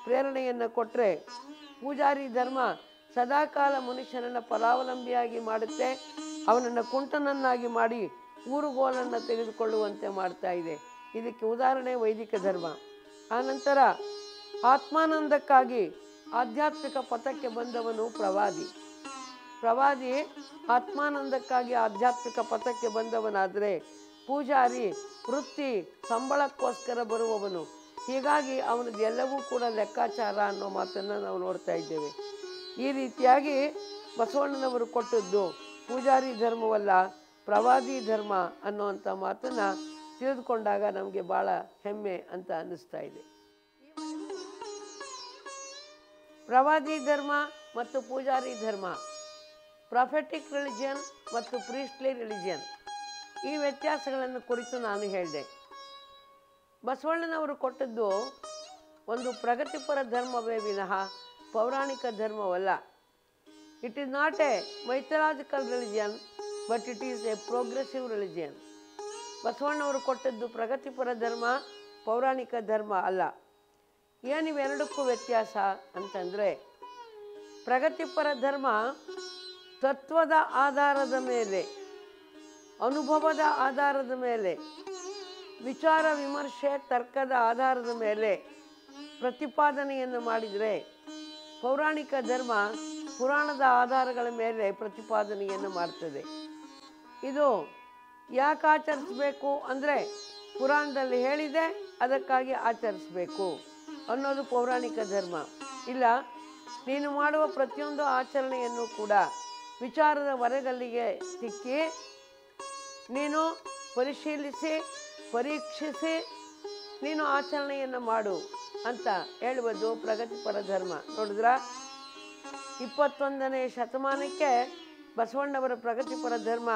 ಪ್ರೇರಣೆಯನ್ನು ಕೊಟ್ಟರೆ ಪೂಜಾರಿ ಧರ್ಮ ಸದಾಕಾಲ ಮನುಷ್ಯನನ್ನು ಪರಾವಲಂಬಿಯಾಗಿ ಮಾಡುತ್ತೆ, ಅವನನ್ನು ಕುಂಟನನ್ನಾಗಿ ಮಾಡಿ ಊರುಗೋಲನ್ನು ತೆಗೆದುಕೊಳ್ಳುವಂತೆ ಮಾಡ್ತಾ ಇದೆ. ಇದಕ್ಕೆ ಉದಾಹರಣೆ ವೈದಿಕ ಧರ್ಮ. ಆನಂತರ ಆತ್ಮಾನಂದಕ್ಕಾಗಿ ಆಧ್ಯಾತ್ಮಿಕ ಪಥಕ್ಕೆ ಬಂದವನು ಪ್ರವಾದಿ. ಪ್ರವಾದಿ ಆತ್ಮಾನಂದಕ್ಕಾಗಿ ಆಧ್ಯಾತ್ಮಿಕ ಪಥಕ್ಕೆ ಬಂದವನಾದರೆ ಪೂಜಾರಿ ವೃತ್ತಿ ಸಂಬಳಕ್ಕೋಸ್ಕರ ಬರುವವನು. ಹೀಗಾಗಿ ಅವನದ್ದು ಎಲ್ಲವೂ ಕೂಡ ಲೆಕ್ಕಾಚಾರ ಅನ್ನೋ ಮಾತನ್ನು ನಾವು ನೋಡ್ತಾ ಇದ್ದೇವೆ. ಈ ರೀತಿಯಾಗಿ ಬಸವಣ್ಣನವರು ಕೊಟ್ಟದ್ದು ಪೂಜಾರಿ ಧರ್ಮವಲ್ಲ, ಪ್ರವಾದಿ ಧರ್ಮ ಅನ್ನುವಂಥ ಮಾತನ್ನು ತಿಳಿದುಕೊಂಡಾಗ ನಮಗೆ ಭಾಳ ಹೆಮ್ಮೆ ಅಂತ ಅನ್ನಿಸ್ತಾ ಇದೆ. ಪ್ರವಾದಿ ಧರ್ಮ ಮತ್ತು ಪೂಜಾರಿ ಧರ್ಮ, ಪ್ರಾಫೆಟಿಕ್ ರಿಲಿಜಿಯನ್ ಮತ್ತು ಪ್ರೀಸ್ಟ್ಲಿ ರಿಲಿಜಿಯನ್, ಈ ವ್ಯತ್ಯಾಸಗಳನ್ನು ಕುರಿತು ನಾನು ಹೇಳಿದೆ. ಬಸವಣ್ಣನವರು ಕೊಟ್ಟದ್ದು ಒಂದು ಪ್ರಗತಿಪರ ಧರ್ಮವೇ ವಿನಃ ಪೌರಾಣಿಕ ಧರ್ಮವಲ್ಲ. It is not a mythological religion but it is a progressive religion. ಬಸವಣ್ಣವರು ಕೊಟ್ಟದ್ದು ಪ್ರಗತಿಪರ ಧರ್ಮ, ಪೌರಾಣಿಕ ಧರ್ಮ ಅಲ್ಲ. ಏನಿವೆರಡಕ್ಕೂ ವ್ಯತ್ಯಾಸ ಅಂತಂದರೆ, ಪ್ರಗತಿಪರ ಧರ್ಮ ತತ್ವದ ಆಧಾರದ ಮೇಲೆ, ಅನುಭವದ ಆಧಾರದ ಮೇಲೆ, ವಿಚಾರ ವಿಮರ್ಶೆ ತರ್ಕದ ಆಧಾರದ ಮೇಲೆ ಪ್ರತಿಪಾದನೆಯನ್ನು ಮಾಡಿದರೆ, ಪೌರಾಣಿಕ ಧರ್ಮ ಪುರಾಣದ ಆಧಾರಗಳ ಮೇಲೆ ಪ್ರತಿಪಾದನೆಯನ್ನು ಮಾಡ್ತದೆ. ಇದು ಯಾಕೆ ಆಚರಿಸಬೇಕು ಅಂದರೆ ಪುರಾಣದಲ್ಲಿ ಹೇಳಿದೆ ಅದಕ್ಕಾಗಿ ಆಚರಿಸಬೇಕು ಅನ್ನೋದು ಪೌರಾಣಿಕ ಧರ್ಮ. ಇಲ್ಲ, ನೀನು ಮಾಡುವ ಪ್ರತಿಯೊಂದು ಆಚರಣೆಯನ್ನು ಕೂಡ ವಿಚಾರದ ಹೊರಗಲ್ಲಿಗೆ ಸಿಕ್ಕಿ ನೀನು ಪರಿಶೀಲಿಸಿ ಪರೀಕ್ಷಿಸಿ ನೀನು ಆಚರಣೆಯನ್ನು ಮಾಡು ಅಂತ ಹೇಳುವುದು ಪ್ರಗತಿಪರ ಧರ್ಮ. ನೋಡಿದ್ರ, 21ನೇ ಶತಮಾನಕ್ಕೆ ಬಸವಣ್ಣವರ ಪ್ರಗತಿಪರ ಧರ್ಮ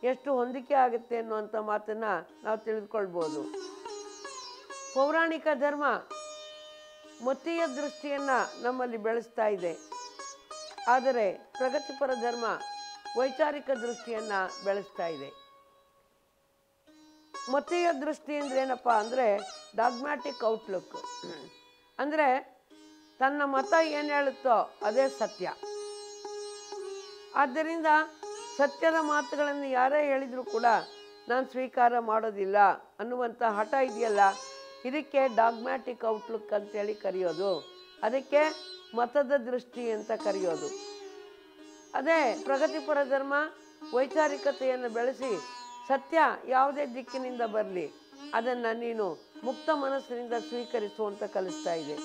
ಎಷ್ಟು ಹೊಂದಿಕೆ ಆಗುತ್ತೆ ಅನ್ನುವಂಥ ಮಾತನ್ನು ನಾವು ತಿಳಿದುಕೊಳ್ಬೋದು. ಪೌರಾಣಿಕ ಧರ್ಮ ಮತೀಯ ದೃಷ್ಟಿಯನ್ನು ನಮ್ಮಲ್ಲಿ ಬೆಳೆಸ್ತಾ ಇದೆ, ಆದರೆ ಪ್ರಗತಿಪರ ಧರ್ಮ ವೈಚಾರಿಕ ದೃಷ್ಟಿಯನ್ನು ಬೆಳೆಸ್ತಾ ಇದೆ. ಮತೀಯ ದೃಷ್ಟಿ ಅಂದರೆ ಏನಪ್ಪ ಅಂದರೆ ಡಾಗ್ಮ್ಯಾಟಿಕ್ ಔಟ್ಲುಕ್, ಅಂದರೆ ತನ್ನ ಮತ ಏನು ಹೇಳುತ್ತೋ ಅದೇ ಸತ್ಯ. ಆದ್ದರಿಂದ ಸತ್ಯದ ಮಾತುಗಳನ್ನು ಯಾರೇ ಹೇಳಿದರೂ ಕೂಡ ನಾನು ಸ್ವೀಕಾರ ಮಾಡೋದಿಲ್ಲ ಅನ್ನುವಂಥ ಹಠ ಇದೆಯಲ್ಲ, ಇದಕ್ಕೆ ಡಾಗ್ಮ್ಯಾಟಿಕ್ ಔಟ್ಲುಕ್ ಅಂತೇಳಿ ಕರೆಯೋದು, ಅದಕ್ಕೆ ಮತದ ದೃಷ್ಟಿ ಅಂತ ಕರೆಯೋದು. ಅದೇ ಪ್ರಗತಿಪರ ಧರ್ಮ ವೈಚಾರಿಕತೆಯನ್ನು ಬೆಳೆಸಿ ಸತ್ಯ ಯಾವುದೇ ದಿಕ್ಕಿನಿಂದ ಬರಲಿ ಅದನ್ನು ನೀನು ಮುಕ್ತ ಮನಸ್ಸಿನಿಂದ ಸ್ವೀಕರಿಸು ಅಂತ ಕಲಿಸ್ತಾ ಇದೆ.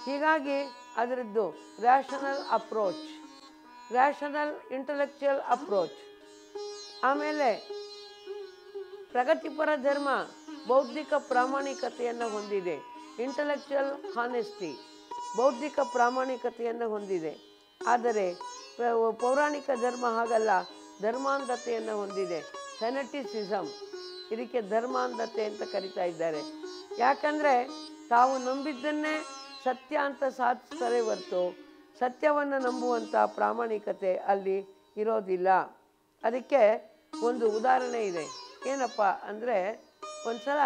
ಹೀಗಾಗಿ ಅದರದ್ದು rational approach, rational intellectual approach. ಆಮೇಲೆ ಪ್ರಗತಿಪರ ಧರ್ಮ ಬೌದ್ಧಿಕ ಪ್ರಾಮಾಣಿಕತೆಯನ್ನು ಹೊಂದಿದೆ, ಇಂಟೆಲೆಕ್ಚುಯಲ್ ಹಾನೆಸ್ಟಿ, ಬೌದ್ಧಿಕ ಪ್ರಾಮಾಣಿಕತೆಯನ್ನು ಹೊಂದಿದೆ. ಆದರೆ ಪೌರಾಣಿಕ ಧರ್ಮ ಹಾಗಲ್ಲ, ಧರ್ಮಾಂಧತೆಯನ್ನು ಹೊಂದಿದೆ, ಫೆನೆಟಿಸಿಸಮ್. ಇದಕ್ಕೆ ಧರ್ಮಾಂಧತೆ ಅಂತ ಕರಿತಾ ಇದ್ದಾರೆ. ಯಾಕಂದರೆ ತಾವು ನಂಬಿದ್ದನ್ನೇ ಸತ್ಯ ಅಂತ ಸಾಧಿಸ್ತಾರೆ ಹೊರತು ಸತ್ಯವನ್ನು ನಂಬುವಂಥ ಪ್ರಾಮಾಣಿಕತೆ ಅಲ್ಲಿ ಇರೋದಿಲ್ಲ. ಅದಕ್ಕೆ ಒಂದು ಉದಾಹರಣೆ ಇದೆ. ಏನಪ್ಪ ಅಂದರೆ, ಒಂದು ಸಲ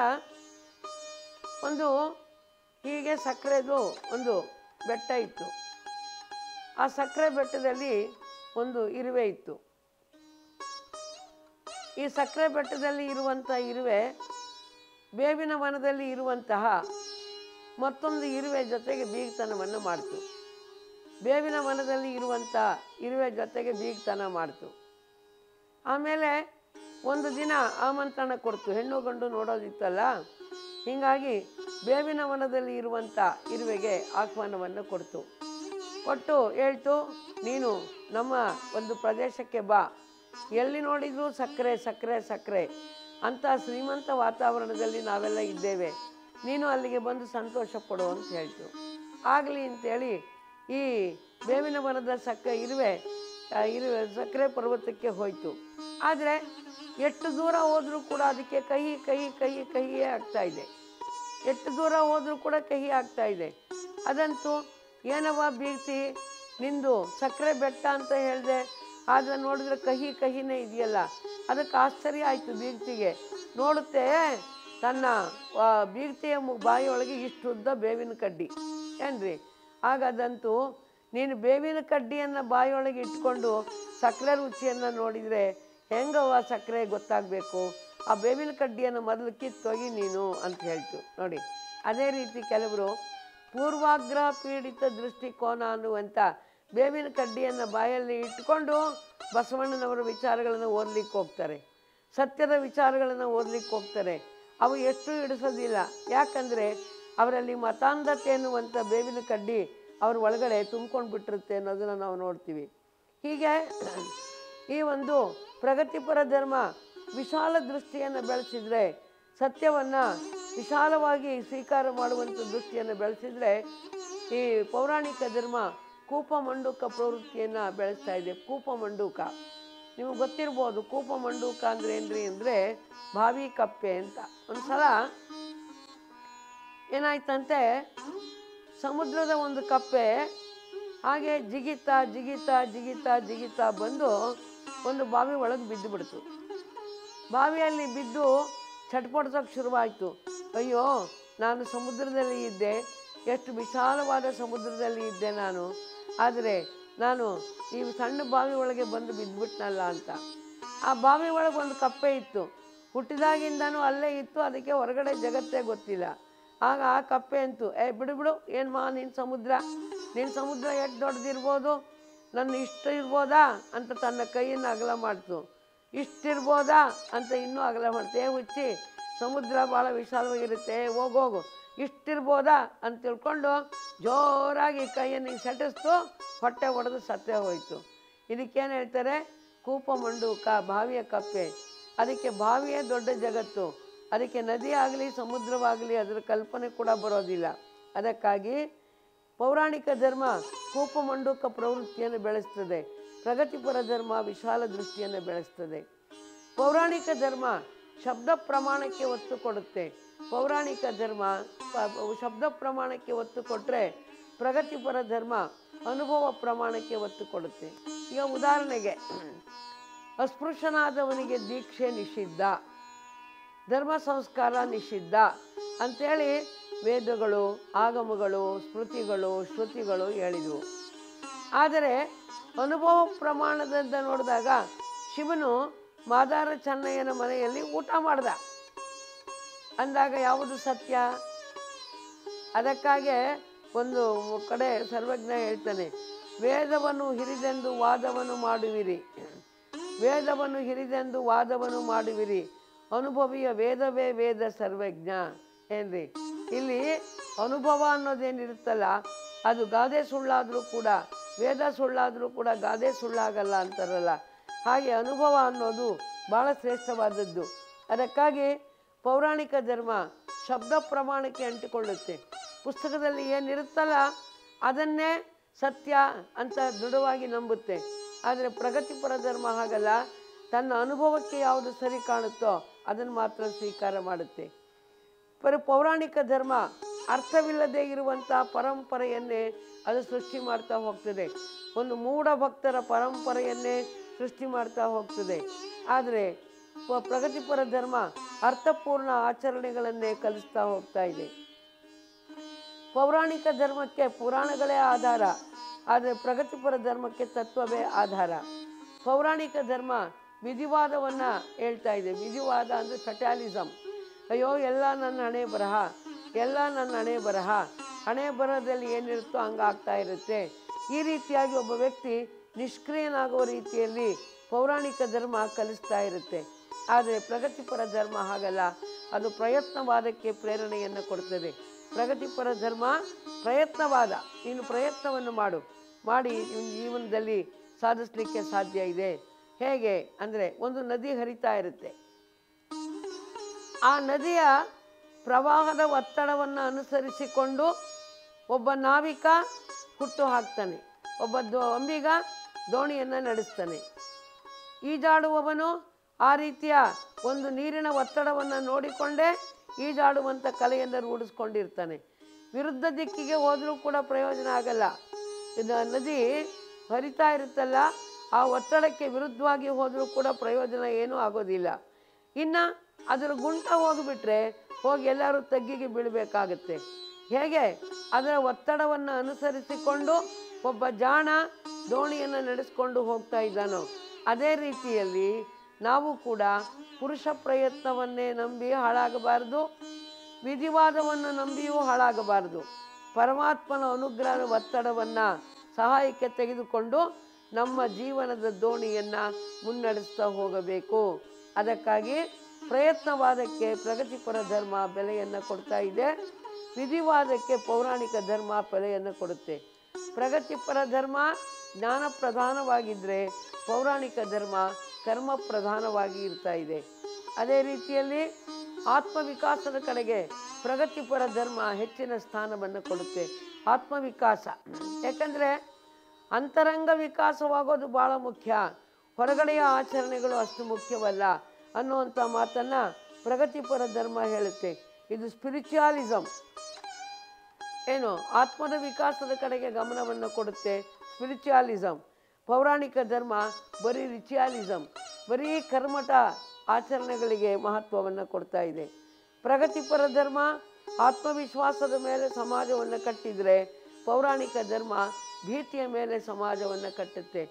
ಹೀಗೆ ಸಕ್ಕರೆದು ಒಂದು ಬೆಟ್ಟ ಇತ್ತು. ಆ ಸಕ್ಕರೆ ಬೆಟ್ಟದಲ್ಲಿ ಒಂದು ಇರುವೆ ಇತ್ತು. ಈ ಸಕ್ಕರೆ ಬೆಟ್ಟದಲ್ಲಿ ಇರುವಂಥ ಇರುವೆ ಬೇವಿನ ವನದಲ್ಲಿ ಇರುವಂತಹ ಮತ್ತೊಂದು ಇರುವೆ ಜೊತೆಗೆ ಬೀಗತನವನ್ನು ಮಾಡ್ತು. ಬೇವಿನ ವನದಲ್ಲಿ ಇರುವಂಥ ಇರುವೆ ಜೊತೆಗೆ ಬೀಗತನ ಮಾಡ್ತು. ಆಮೇಲೆ ಒಂದು ದಿನ ಆಮಂತ್ರಣ ಕೊಡ್ತು, ಹೆಣ್ಣು ಗಂಡು ನೋಡೋದಿತ್ತಲ್ಲ. ಹೀಗಾಗಿ ಬೇವಿನ ವನದಲ್ಲಿ ಇರುವಂಥ ಇರುವೆಗೆ ಆಹ್ವಾನವನ್ನು ಕೊಡ್ತು. ಕೊಟ್ಟು ಹೇಳ್ತು, ನೀನು ನಮ್ಮ ಒಂದು ಪ್ರದೇಶಕ್ಕೆ ಬಾ, ಎಲ್ಲಿ ನೋಡಿದರೂ ಸಕ್ಕರೆ ಸಕ್ಕರೆ ಸಕ್ಕರೆ ಅಂತ ಶ್ರೀಮಂತ ವಾತಾವರಣದಲ್ಲಿ ನಾವೆಲ್ಲ ಇದ್ದೇವೆ, ನೀನು ಅಲ್ಲಿಗೆ ಬಂದು ಸಂತೋಷ ಪಡು ಅಂತ ಹೇಳ್ತು. ಆಗಲಿ ಅಂತೇಳಿ ಈ ಬೇವಿನ ವನದ ಇರುವೆ ಸಕ್ಕರೆ ಪರ್ವತಕ್ಕೆ ಹೋಯಿತು. ಆದರೆ ಎಷ್ಟು ದೂರ ಹೋದರೂ ಕೂಡ ಅದಕ್ಕೆ ಕಹಿ ಕಹಿ ಕಹಿ ಕಹಿಯೇ ಆಗ್ತಾಯಿದೆ. ಎಷ್ಟು ದೂರ ಹೋದರೂ ಕೂಡ ಕಹಿ ಆಗ್ತಾಯಿದೆ. ಅದಂತೂ ಏನವ್ವ ಬೀಗ್ತಿ, ನಿಂದು ಸಕ್ಕರೆ ಬೆಟ್ಟ ಅಂತ ಹೇಳಿದೆ, ಆದರೆ ನೋಡಿದ್ರೆ ಕಹಿ ಕಹಿನೇ ಇದೆಯಲ್ಲ. ಅದಕ್ಕೆ ಆಶ್ಚರ್ಯ ಆಯಿತು ಬೀಗ್ತಿಗೆ. ನೋಡುತ್ತೆ, ತನ್ನ ಬೀಗ್ತಿಯ ಬಾಯಿಯೊಳಗೆ ಇಷ್ಟುದ್ದ ಬೇವಿನ ಕಡ್ಡಿ. ಏನ್ರಿ. ಹಾಗದಂತೂ ನೀನು ಬೇವಿನ ಕಡ್ಡಿಯನ್ನು ಬಾಯಿಯೊಳಗೆ ಇಟ್ಕೊಂಡು ಸಕ್ಕರೆ ರುಚಿಯನ್ನು ನೋಡಿದರೆ ಹೆಂಗವ ಸಕ್ಕರೆ ಗೊತ್ತಾಗಬೇಕು. ಆ ಬೇವಿನ ಕಡ್ಡಿಯನ್ನು ಮೊದಲು ಕಿತ್ತೊಗಿ ನೀನು ಅಂತ ಹೇಳ್ತು ನೋಡಿ. ಅದೇ ರೀತಿ ಕೆಲವರು ಪೂರ್ವಾಗ್ರಹ ಪೀಡಿತ ದೃಷ್ಟಿಕೋನ ಅನ್ನುವಂಥ ಬೇವಿನ ಕಡ್ಡಿಯನ್ನು ಬಾಯಲ್ಲಿ ಇಟ್ಕೊಂಡು ಬಸವಣ್ಣನವರ ವಿಚಾರಗಳನ್ನು ಓದಲಿಕ್ಕೆ ಹೋಗ್ತಾರೆ, ಸತ್ಯದ ವಿಚಾರಗಳನ್ನು ಓದಲಿಕ್ಕೆ ಹೋಗ್ತಾರೆ. ಅವು ಎಷ್ಟು ಹಿಡಿಸೋದಿಲ್ಲ. ಯಾಕಂದರೆ ಅವರಲ್ಲಿ ಮತಾಂಧತೆ ಎನ್ನುವಂಥ ಬೇವಿನ ಕಡ್ಡಿ ಅವ್ರ ಒಳಗಡೆ ತುಂಬ್ಕೊಂಡು ಬಿಟ್ಟಿರುತ್ತೆ ಅನ್ನೋದನ್ನು ನಾವು ನೋಡ್ತೀವಿ. ಹೀಗೆ ಈ ಒಂದು ಪ್ರಗತಿಪರ ಧರ್ಮ ವಿಶಾಲ ದೃಷ್ಟಿಯನ್ನು ಬೆಳೆಸಿದರೆ, ಸತ್ಯವನ್ನು ವಿಶಾಲವಾಗಿ ಸ್ವೀಕಾರ ಮಾಡುವಂಥ ದೃಷ್ಟಿಯನ್ನು ಬೆಳೆಸಿದರೆ, ಈ ಪೌರಾಣಿಕ ಧರ್ಮ ಕೂಪಮಂಡೂಕ ಪ್ರವೃತ್ತಿಯನ್ನು ಬೆಳೆಸ್ತಾ ಇದೆ. ಕೂಪಮಂಡೂಕ ನಿಮಗೆ ಗೊತ್ತಿರ್ಬೋದು. ಕೂಪಮಂಡೂಕ ಅಂದರೆ ಏನ್ರಿ ಅಂದರೆ ಬಾವಿ ಕಪ್ಪೆ ಅಂತ. ಒಂದು ಸಲ ಏನಾಯ್ತಂತೆ, ಸಮುದ್ರದ ಒಂದು ಕಪ್ಪೆ ಹಾಗೆ ಜಿಗಿತಾ ಜಿಗಿತಾ ಜಿಗಿತಾ ಜಿಗಿತಾ ಬಂದು ಒಂದು ಬಾವಿ ಒಳಗೆ ಬಿದ್ದು ಬಿಡ್ತು. ಬಾವಿಯಲ್ಲಿ ಬಿದ್ದು ಚಟ್ಪಡ್ಸೋಕೆ ಶುರುವಾಯಿತು. ಅಯ್ಯೋ, ನಾನು ಸಮುದ್ರದಲ್ಲಿ ಇದ್ದೆ, ಎಷ್ಟು ವಿಶಾಲವಾದ ಸಮುದ್ರದಲ್ಲಿ ಇದ್ದೆ ನಾನು, ಆದರೆ ನಾನು ಈ ಸಣ್ಣ ಬಾವಿ ಒಳಗೆ ಬಂದು ಬಿದ್ದುಬಿಟ್ನಲ್ಲ ಅಂತ. ಆ ಬಾವಿ ಒಳಗೆ ಒಂದು ಕಪ್ಪೆ ಇತ್ತು, ಹುಟ್ಟಿದಾಗಿಂದನೂ ಅಲ್ಲೇ ಇತ್ತು, ಅದಕ್ಕೆ ಹೊರಗಡೆ ಜಗತ್ತೇ ಗೊತ್ತಿಲ್ಲ. ಆಗ ಆ ಕಪ್ಪೆ ಅಂತು, ಬಿಡು ಏನು ನಿನ್ನ ಸಮುದ್ರ ಎಷ್ಟು ದೊಡ್ಡದಿರ್ಬೋದು, ನನ್ನ ಇಷ್ಟ ಇರ್ಬೋದಾ ಅಂತ ತನ್ನ ಕೈಯನ್ನು ಅಗಲ ಮಾಡ್ತು. ಇಷ್ಟಿರ್ಬೋದಾ ಅಂತ ಇನ್ನೂ ಅಗಲ ಮಾಡ್ತೆ. ಹುಚ್ಚಿ, ಸಮುದ್ರ ಭಾಳ ವಿಶಾಲವಾಗಿರುತ್ತೆ, ಹೋಗೋಗು, ಇಷ್ಟಿರ್ಬೋದಾ ಅಂತ ತಿಳ್ಕೊಂಡು ಜೋರಾಗಿ ಕೈಯನ್ನು ಸೆಟಸ್ತು, ಹೊಟ್ಟೆ ಹೊಡೆದು ಸತ್ತೇ ಹೋಯಿತು. ಇದಕ್ಕೇನು ಹೇಳ್ತಾರೆ? ಕೂಪಮಂಡೂಕ, ಬಾವಿಯ ಕಪ್ಪೆ. ಅದಕ್ಕೆ ಬಾವಿಯೇ ದೊಡ್ಡ ಜಗತ್ತು. ಅದಕ್ಕೆ ನದಿ ಆಗಲಿ ಸಮುದ್ರವಾಗಲಿ ಅದರ ಕಲ್ಪನೆ ಕೂಡ ಬರೋದಿಲ್ಲ. ಅದಕ್ಕಾಗಿ ಪೌರಾಣಿಕ ಧರ್ಮ ಕೂಪಮಂಡೂಕ ಪ್ರವೃತ್ತಿಯನ್ನು ಬೆಳೆಸ್ತದೆ, ಪ್ರಗತಿಪರ ಧರ್ಮ ವಿಶಾಲ ದೃಷ್ಟಿಯನ್ನು ಬೆಳೆಸ್ತದೆ. ಪೌರಾಣಿಕ ಧರ್ಮ ಶಬ್ದ ಪ್ರಮಾಣಕ್ಕೆ ಒತ್ತು ಕೊಡುತ್ತೆ. ಪೌರಾಣಿಕ ಧರ್ಮ ಶಬ್ದ ಪ್ರಮಾಣಕ್ಕೆ ಒತ್ತು ಕೊಟ್ಟರೆ, ಪ್ರಗತಿಪರ ಧರ್ಮ ಅನುಭವ ಪ್ರಮಾಣಕ್ಕೆ ಒತ್ತು ಕೊಡುತ್ತೆ. ಈಗ ಉದಾಹರಣೆಗೆ, ಅಸ್ಪೃಶ್ಯನಾದವನಿಗೆ ದೀಕ್ಷೆ ನಿಷಿದ್ಧ, ಧರ್ಮ ಸಂಸ್ಕಾರ ನಿಷಿದ್ಧ ಅಂಥೇಳಿ ವೇದಗಳು, ಆಗಮಗಳು, ಸ್ಮೃತಿಗಳು, ಶ್ರುತಿಗಳು ಹೇಳಿದವು. ಆದರೆ ಅನುಭವ ಪ್ರಮಾಣದಿಂದ ನೋಡಿದಾಗ ಶಿವನು ಮಾದಾರ ಚೆನ್ನಯ್ಯನ ಮನೆಯಲ್ಲಿ ಊಟ ಮಾಡ್ದ ಅಂದಾಗ ಯಾವುದು ಸತ್ಯ? ಅದಕ್ಕಾಗೆ ಒಂದು ಕಡೆ ಸರ್ವಜ್ಞ ಹೇಳ್ತಾನೆ, ವೇದವನ್ನು ಹಿರಿದೆಂದು ವಾದವನ್ನು ಮಾಡುವಿರಿ, ವೇದವನ್ನು ಹಿರಿದೆಂದು ವಾದವನ್ನು ಮಾಡುವಿರಿ, ಅನುಭವಿಯ ವೇದವೇ ವೇದ ಸರ್ವಜ್ಞ. ಏನ್ರಿ, ಇಲ್ಲಿ ಅನುಭವ ಅನ್ನೋದೇನಿರುತ್ತಲ್ಲ, ಅದು ಗಾದೆ ಸುಳ್ಳಾದರೂ ಕೂಡ, ವೇದ ಸುಳ್ಳಾದರೂ ಕೂಡ ಗಾದೆ ಸುಳ್ಳಾಗಲ್ಲ ಅಂತಾರಲ್ಲ, ಹಾಗೆ ಅನುಭವ ಅನ್ನೋದು ಭಾಳ ಶ್ರೇಷ್ಠವಾದದ್ದು. ಅದಕ್ಕಾಗಿ ಪೌರಾಣಿಕ ಧರ್ಮ ಶಬ್ದ ಪ್ರಮಾಣಕ್ಕೆ ಅಂಟಿಕೊಳ್ಳುತ್ತೆ. ಪುಸ್ತಕದಲ್ಲಿ ಏನಿರುತ್ತಲ್ಲ ಅದನ್ನೇ ಸತ್ಯ ಅಂತ ದೃಢವಾಗಿ ನಂಬುತ್ತೆ. ಆದರೆ ಪ್ರಗತಿಪರ ಧರ್ಮ ಹಾಗಲ್ಲ, ತನ್ನ ಅನುಭವಕ್ಕೆ ಯಾವುದು ಸರಿ ಕಾಣುತ್ತೋ ಅದನ್ನು ಮಾತ್ರ ಸ್ವೀಕಾರ ಮಾಡುತ್ತೆ. ಪೌರಾಣಿಕ ಧರ್ಮ ಅರ್ಥವಿಲ್ಲದೆ ಇರುವಂಥ ಪರಂಪರೆಯನ್ನೇ ಅದು ಸೃಷ್ಟಿ ಮಾಡ್ತಾ ಹೋಗ್ತದೆ. ಒಂದು ಮೂಢ ಭಕ್ತರ ಪರಂಪರೆಯನ್ನೇ ಸೃಷ್ಟಿ ಮಾಡ್ತಾ ಹೋಗ್ತದೆ. ಆದರೆ ಪ್ರಗತಿಪರ ಧರ್ಮ ಅರ್ಥಪೂರ್ಣ ಆಚರಣೆಗಳನ್ನೇ ಕಲಿಸ್ತಾ ಹೋಗ್ತಾ ಇದೆ. ಪೌರಾಣಿಕ ಧರ್ಮಕ್ಕೆ ಪುರಾಣಗಳೇ ಆಧಾರ, ಆದರೆ ಪ್ರಗತಿಪರ ಧರ್ಮಕ್ಕೆ ತತ್ವವೇ ಆಧಾರ. ಪೌರಾಣಿಕ ಧರ್ಮ ವಿಧಿವಾದವನ್ನು ಹೇಳ್ತಾ ಇದೆ. ವಿಧಿವಾದ ಅಂದರೆ ಫೆಟಾಲಿಸಮ್. ಅಯ್ಯೋ, ಎಲ್ಲ ನನ್ನ ಹಣೆ ಬರಹ, ಎಲ್ಲ ನನ್ನ ಹಣೆ ಬರಹ, ಹಣೆ ಬರಹದಲ್ಲಿ ಏನಿರುತ್ತೋ ಹಂಗಾಗ್ತಾ ಇರುತ್ತೆ. ಈ ರೀತಿಯಾಗಿ ಒಬ್ಬ ವ್ಯಕ್ತಿ ನಿಷ್ಕ್ರಿಯನಾಗುವ ರೀತಿಯಲ್ಲಿ ಪೌರಾಣಿಕ ಧರ್ಮ ಕಲಿಸ್ತಾ ಇರುತ್ತೆ. ಆದರೆ ಪ್ರಗತಿಪರ ಧರ್ಮ ಹಾಗಲ್ಲ, ಅದು ಪ್ರಯತ್ನವಾದಕ್ಕೆ ಪ್ರೇರಣೆಯನ್ನು ಕೊಡ್ತದೆ. ಪ್ರಗತಿಪರ ಧರ್ಮ ಪ್ರಯತ್ನವಾದ, ನೀನು ಪ್ರಯತ್ನವನ್ನು ಮಾಡಿ ಜೀವನದಲ್ಲಿ ಸಾಧಿಸಲಿಕ್ಕೆ ಸಾಧ್ಯ ಇದೆ. ಹೇಗೆ ಅಂದರೆ, ಒಂದು ನದಿ ಹರಿತಾ ಇರುತ್ತೆ, ಆ ನದಿಯ ಪ್ರವಾಹದ ಒತ್ತಡವನ್ನು ಅನುಸರಿಸಿಕೊಂಡು ಒಬ್ಬ ನಾವಿಕ ಹುಟ್ಟು ಹಾಕ್ತಾನೆ, ಒಬ್ಬ ಅಂಬಿಗ ದೋಣಿಯನ್ನು ನಡೆಸ್ತಾನೆ. ಈಜಾಡುವವನು ಆ ರೀತಿಯ ಒಂದು ನೀರಿನ ಒತ್ತಡವನ್ನು ನೋಡಿಕೊಂಡೇ ಈಜಾಡುವಂಥ ಕಲೆಯನ್ನು ರೂಢಿಸ್ಕೊಂಡಿರ್ತಾನೆ. ವಿರುದ್ಧ ದಿಕ್ಕಿಗೆ ಹೋದರೂ ಕೂಡ ಪ್ರಯೋಜನ ಆಗಲ್ಲ. ಇದು ನದಿ ಹರಿತಾ ಇರುತ್ತಲ್ಲ, ಆ ಒತ್ತಡಕ್ಕೆ ವಿರುದ್ಧವಾಗಿ ಹೋದರೂ ಕೂಡ ಪ್ರಯೋಜನ ಏನೂ ಆಗೋದಿಲ್ಲ. ಇನ್ನು ಅದರ ಗುಂಟ ಹೋಗಿಬಿಟ್ರೆ ಹೋಗಿ ಎಲ್ಲರೂ ತಗ್ಗಿಗೆ ಬೀಳಬೇಕಾಗತ್ತೆ. ಹೇಗೆ ಅದರ ಒತ್ತಡವನ್ನು ಅನುಸರಿಸಿಕೊಂಡು ಒಬ್ಬ ಜಾಣ ದೋಣಿಯನ್ನು ನಡೆಸ್ಕೊಂಡು ಹೋಗ್ತಾ ಇದ್ದಾನೋ, ಅದೇ ರೀತಿಯಲ್ಲಿ ನಾವು ಕೂಡ ಪುರುಷ ಪ್ರಯತ್ನವನ್ನೇ ನಂಬಿ ಹಾಳಾಗಬಾರದು, ವಿಧಿವಾದವನ್ನು ನಂಬಿಯೂ ಹಾಳಾಗಬಾರದು. ಪರಮಾತ್ಮನ ಅನುಗ್ರಹದ ಒತ್ತಡವನ್ನು ಸಹಾಯಕ್ಕೆ ತೆಗೆದುಕೊಂಡು ನಮ್ಮ ಜೀವನದ ದೋಣಿಯನ್ನು ಮುನ್ನಡೆಸ್ತಾ ಹೋಗಬೇಕು. ಅದಕ್ಕಾಗಿ ಪ್ರಯತ್ನವಾದಕ್ಕೆ ಪ್ರಗತಿಪರ ಧರ್ಮ ಬೆಲೆಯನ್ನು ಕೊಡ್ತಾ ಇದೆ, ವಿಧಿವಾದಕ್ಕೆ ಪೌರಾಣಿಕ ಧರ್ಮ ಬೆಲೆಯನ್ನು ಕೊಡುತ್ತೆ. ಪ್ರಗತಿಪರ ಧರ್ಮ ಜ್ಞಾನ ಪ್ರಧಾನವಾಗಿದ್ದರೆ ಪೌರಾಣಿಕ ಧರ್ಮ ಕರ್ಮ ಪ್ರಧಾನವಾಗಿ ಇರ್ತಾ ಇದೆ. ಅದೇ ರೀತಿಯಲ್ಲಿ ಆತ್ಮವಿಕಾಸದ ಕಡೆಗೆ ಪ್ರಗತಿಪರ ಧರ್ಮ ಹೆಚ್ಚಿನ ಸ್ಥಾನವನ್ನು ಕೊಡುತ್ತೆ. ಆತ್ಮವಿಕಾಸ, ಯಾಕಂದರೆ ಅಂತರಂಗ ವಿಕಾಸವಾಗೋದು ಭಾಳ ಮುಖ್ಯ, ಹೊರಗಡೆಯ ಆಚರಣೆಗಳು ಅಷ್ಟು ಮುಖ್ಯವಲ್ಲ ಅನ್ನುವಂಥ ಮಾತನ್ನು ಪ್ರಗತಿಪರ ಧರ್ಮ ಹೇಳುತ್ತೆ. ಇದು ಸ್ಪಿರಿಚುಯಾಲಿಸಮ್, ಏನು ಆತ್ಮದ ವಿಕಾಸದ ಕಡೆಗೆ ಗಮನವನ್ನು ಕೊಡುತ್ತೆ ಸ್ಪಿರಿಚುಯಾಲಿಸಮ್. ಪೌರಾಣಿಕ ಧರ್ಮ ಬರೀ ರಿಚುಯಾಲಿಸಮ್, ಬರೀ ಕರ್ಮಠ ಆಚರಣೆಗಳಿಗೆ ಮಹತ್ವವನ್ನು ಕೊಡ್ತಾ ಇದೆ. ಪ್ರಗತಿಪರ ಧರ್ಮ ಆತ್ಮವಿಶ್ವಾಸದ ಮೇಲೆ ಸಮಾಜವನ್ನು ಕಟ್ಟಿದರೆ ಪೌರಾಣಿಕ ಧರ್ಮ ಭೀತಿಯ ಮೇಲೆ ಸಮಾಜವನ್ನು ಕಟ್ಟುತ್ತೆ.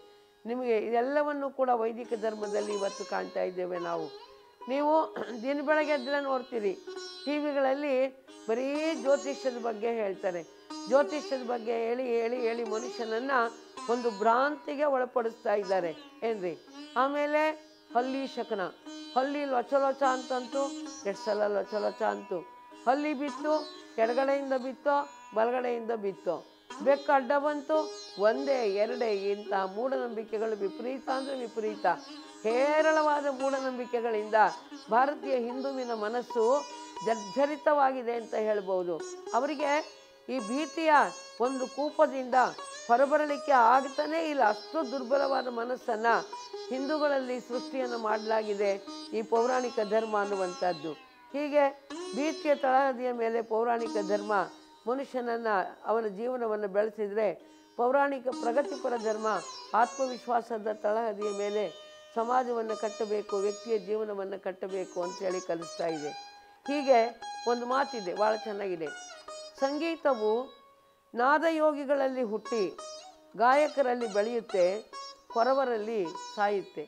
ನಿಮಗೆ ಇದೆಲ್ಲವನ್ನು ಕೂಡ ವೈದಿಕ ಧರ್ಮದಲ್ಲಿ ಇವತ್ತು ಕಾಣ್ತಾ ಇದ್ದೇವೆ ನಾವು. ನೀವು ದಿನ ಬೆಳಗ್ಗೆ ಎದ್ದರೆ ನೋಡ್ತೀರಿ, ಟಿ ವಿಗಳಲ್ಲಿ ಬರೀ ಜ್ಯೋತಿಷ್ಯದ ಬಗ್ಗೆ ಹೇಳ್ತಾರೆ. ಜ್ಯೋತಿಷ್ಯದ ಬಗ್ಗೆ ಹೇಳಿ ಹೇಳಿ ಹೇಳಿ ಮನುಷ್ಯನನ್ನು ಒಂದು ಭ್ರಾಂತಿಗೆ ಒಳಪಡಿಸ್ತಾ ಇದ್ದಾರೆ ಏನ್ರಿ. ಆಮೇಲೆ ಹಲ್ಲಿ ಶಕನ, ಹಲ್ಲಿ ಲೊಚಲೊಚ ಅಂತಂತು, ಎಷ್ಟು ಸಲ ಲೊಚಲೊಚ ಅಂತು. ಹಲ್ಲಿ ಬಿತ್ತು, ಎಡಗಡೆಯಿಂದ ಬಿತ್ತೋ ಬಲಗಡೆಯಿಂದ ಬಿತ್ತೋ. ಬೆಕ್ಕು ಅಡ್ಡ ಬಂತು, ಒಂದೇ ಎರಡೇ. ಇಂಥ ಮೂಢನಂಬಿಕೆಗಳು ವಿಪರೀತ ಅಂದರೆ ವಿಪರೀತ, ಹೇರಳವಾದ ಮೂಢನಂಬಿಕೆಗಳಿಂದ ಭಾರತೀಯ ಹಿಂದುವಿನ ಮನಸ್ಸು ಜರ್ಜರಿತವಾಗಿದೆ ಅಂತ ಹೇಳ್ಬೋದು. ಅವರಿಗೆ ಈ ಭೀತಿಯ ಒಂದು ಕೂಪದಿಂದ ಹೊರಬರಲಿಕ್ಕೆ ಆಗ್ತಾನೇ ಇಲ್ಲ, ಅಷ್ಟು ದುರ್ಬಲವಾದ ಮನಸ್ಸನ್ನು ಹಿಂದೂಗಳಲ್ಲಿ ಸೃಷ್ಟಿಯನ್ನು ಮಾಡಲಾಗಿದೆ ಈ ಪೌರಾಣಿಕ ಧರ್ಮ ಅನ್ನುವಂಥದ್ದು. ಹೀಗೆ ಭೀತಿಯ ತಳಹದಿಯ ಮೇಲೆ ಪೌರಾಣಿಕ ಧರ್ಮ ಮನುಷ್ಯನನ್ನು ಅವನ ಜೀವನವನ್ನು ಬೆಳೆಸಿದರೆ, ಪೌರಾಣಿಕ ಪ್ರಗತಿಪರ ಧರ್ಮ ಆತ್ಮವಿಶ್ವಾಸದ ತಳಹದಿಯ ಮೇಲೆ ಸಮಾಜವನ್ನು ಕಟ್ಟಬೇಕು, ವ್ಯಕ್ತಿಯ ಜೀವನವನ್ನು ಕಟ್ಟಬೇಕು ಅಂತೇಳಿ ಕಲಿಸ್ತಾ ಇದೆ. ಹೀಗೆ ಒಂದು ಮಾತಿದೆ, ಭಾಳ ಚೆನ್ನಾಗಿದೆ. ಸಂಗೀತವು ನಾದಯೋಗಿಗಳಲ್ಲಿ ಹುಟ್ಟಿ ಗಾಯಕರಲ್ಲಿ ಬೆಳೆಯುತ್ತೆ, ಕೊರವರಲ್ಲಿ ಸಾಯುತ್ತೆ.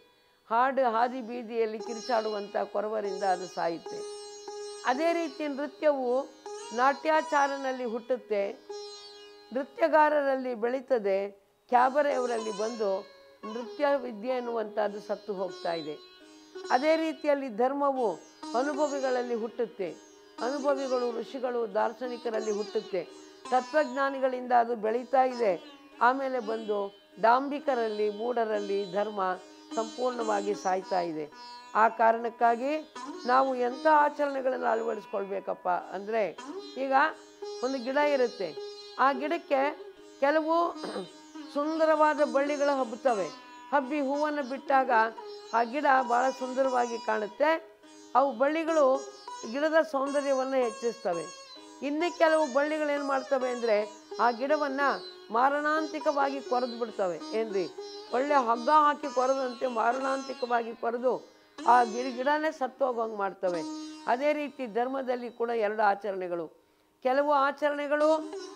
ಹಾಡು ಹಾದಿ ಬೀದಿಯಲ್ಲಿ ಕಿರಿಚಾಡುವಂಥ ಕೊರವರಿಂದ ಅದು ಸಾಯುತ್ತೆ. ಅದೇ ರೀತಿ ನೃತ್ಯವು ನಾಟ್ಯಾಚಾರನಲ್ಲಿ ಹುಟ್ಟುತ್ತೆ, ನೃತ್ಯಗಾರರಲ್ಲಿ ಬೆಳೀತದೆ, ಕ್ಯಾಬರೆಯವರಲ್ಲಿ ಬಂದು ನೃತ್ಯ ವಿದ್ಯೆ ಎನ್ನುವಂಥದ್ದು ಸತ್ತು ಹೋಗ್ತಾ ಇದೆ. ಅದೇ ರೀತಿಯಲ್ಲಿ ಧರ್ಮವು ಅನುಭವಿಗಳಲ್ಲಿ ಹುಟ್ಟುತ್ತೆ, ಅನುಭವಿಗಳು ಋಷಿಗಳು ದಾರ್ಶನಿಕರಲ್ಲಿ ಹುಟ್ಟುತ್ತೆ, ತತ್ವಜ್ಞಾನಿಗಳಿಂದ ಅದು ಬೆಳೀತಾ ಇದೆ. ಆಮೇಲೆ ಬಂದು ಡಾಂಬಿಕರಲ್ಲಿ ಮೂಢರಲ್ಲಿ ಧರ್ಮ ಸಂಪೂರ್ಣವಾಗಿ ಸಾಯ್ತಾ ಇದೆ. ಆ ಕಾರಣಕ್ಕಾಗಿ ನಾವು ಎಂಥ ಆಚರಣೆಗಳನ್ನು ಅಳವಡಿಸ್ಕೊಳ್ಬೇಕಪ್ಪ ಅಂದರೆ, ಈಗ ಒಂದು ಗಿಡ ಇರುತ್ತೆ, ಆ ಗಿಡಕ್ಕೆ ಕೆಲವು ಸುಂದರವಾದ ಬಳ್ಳಿಗಳು ಹಬ್ಬುತ್ತವೆ. ಹಬ್ಬಿ ಹೂವನ್ನು ಬಿಟ್ಟಾಗ ಆ ಗಿಡ ಭಾಳ ಸುಂದರವಾಗಿ ಕಾಣುತ್ತೆ. ಅವು ಬಳ್ಳಿಗಳು ಗಿಡದ ಸೌಂದರ್ಯವನ್ನು ಹೆಚ್ಚಿಸ್ತವೆ. ಇನ್ನು ಕೆಲವು ಬಳ್ಳಿಗಳೇನು ಮಾಡ್ತವೆ ಅಂದರೆ ಆ ಗಿಡವನ್ನು ಮಾರಣಾಂತಿಕವಾಗಿ ಕೊರೆದು ಬಿಡ್ತವೆ ಏನ್ರಿ. ಒಳ್ಳೆ ಹಗ್ಗ ಹಾಕಿ ಕೊರೆದಂತೆ ಮಾರಣಾಂತಿಕವಾಗಿ ಕೊರೆದು ಆ ಗಿಡನೇ ಸತ್ತೋಗಂಗೆ ಮಾಡ್ತವೆ. ಅದೇ ರೀತಿ ಧರ್ಮದಲ್ಲಿ ಕೂಡ ಎರಡು ಆಚರಣೆಗಳು, ಕೆಲವು ಆಚರಣೆಗಳು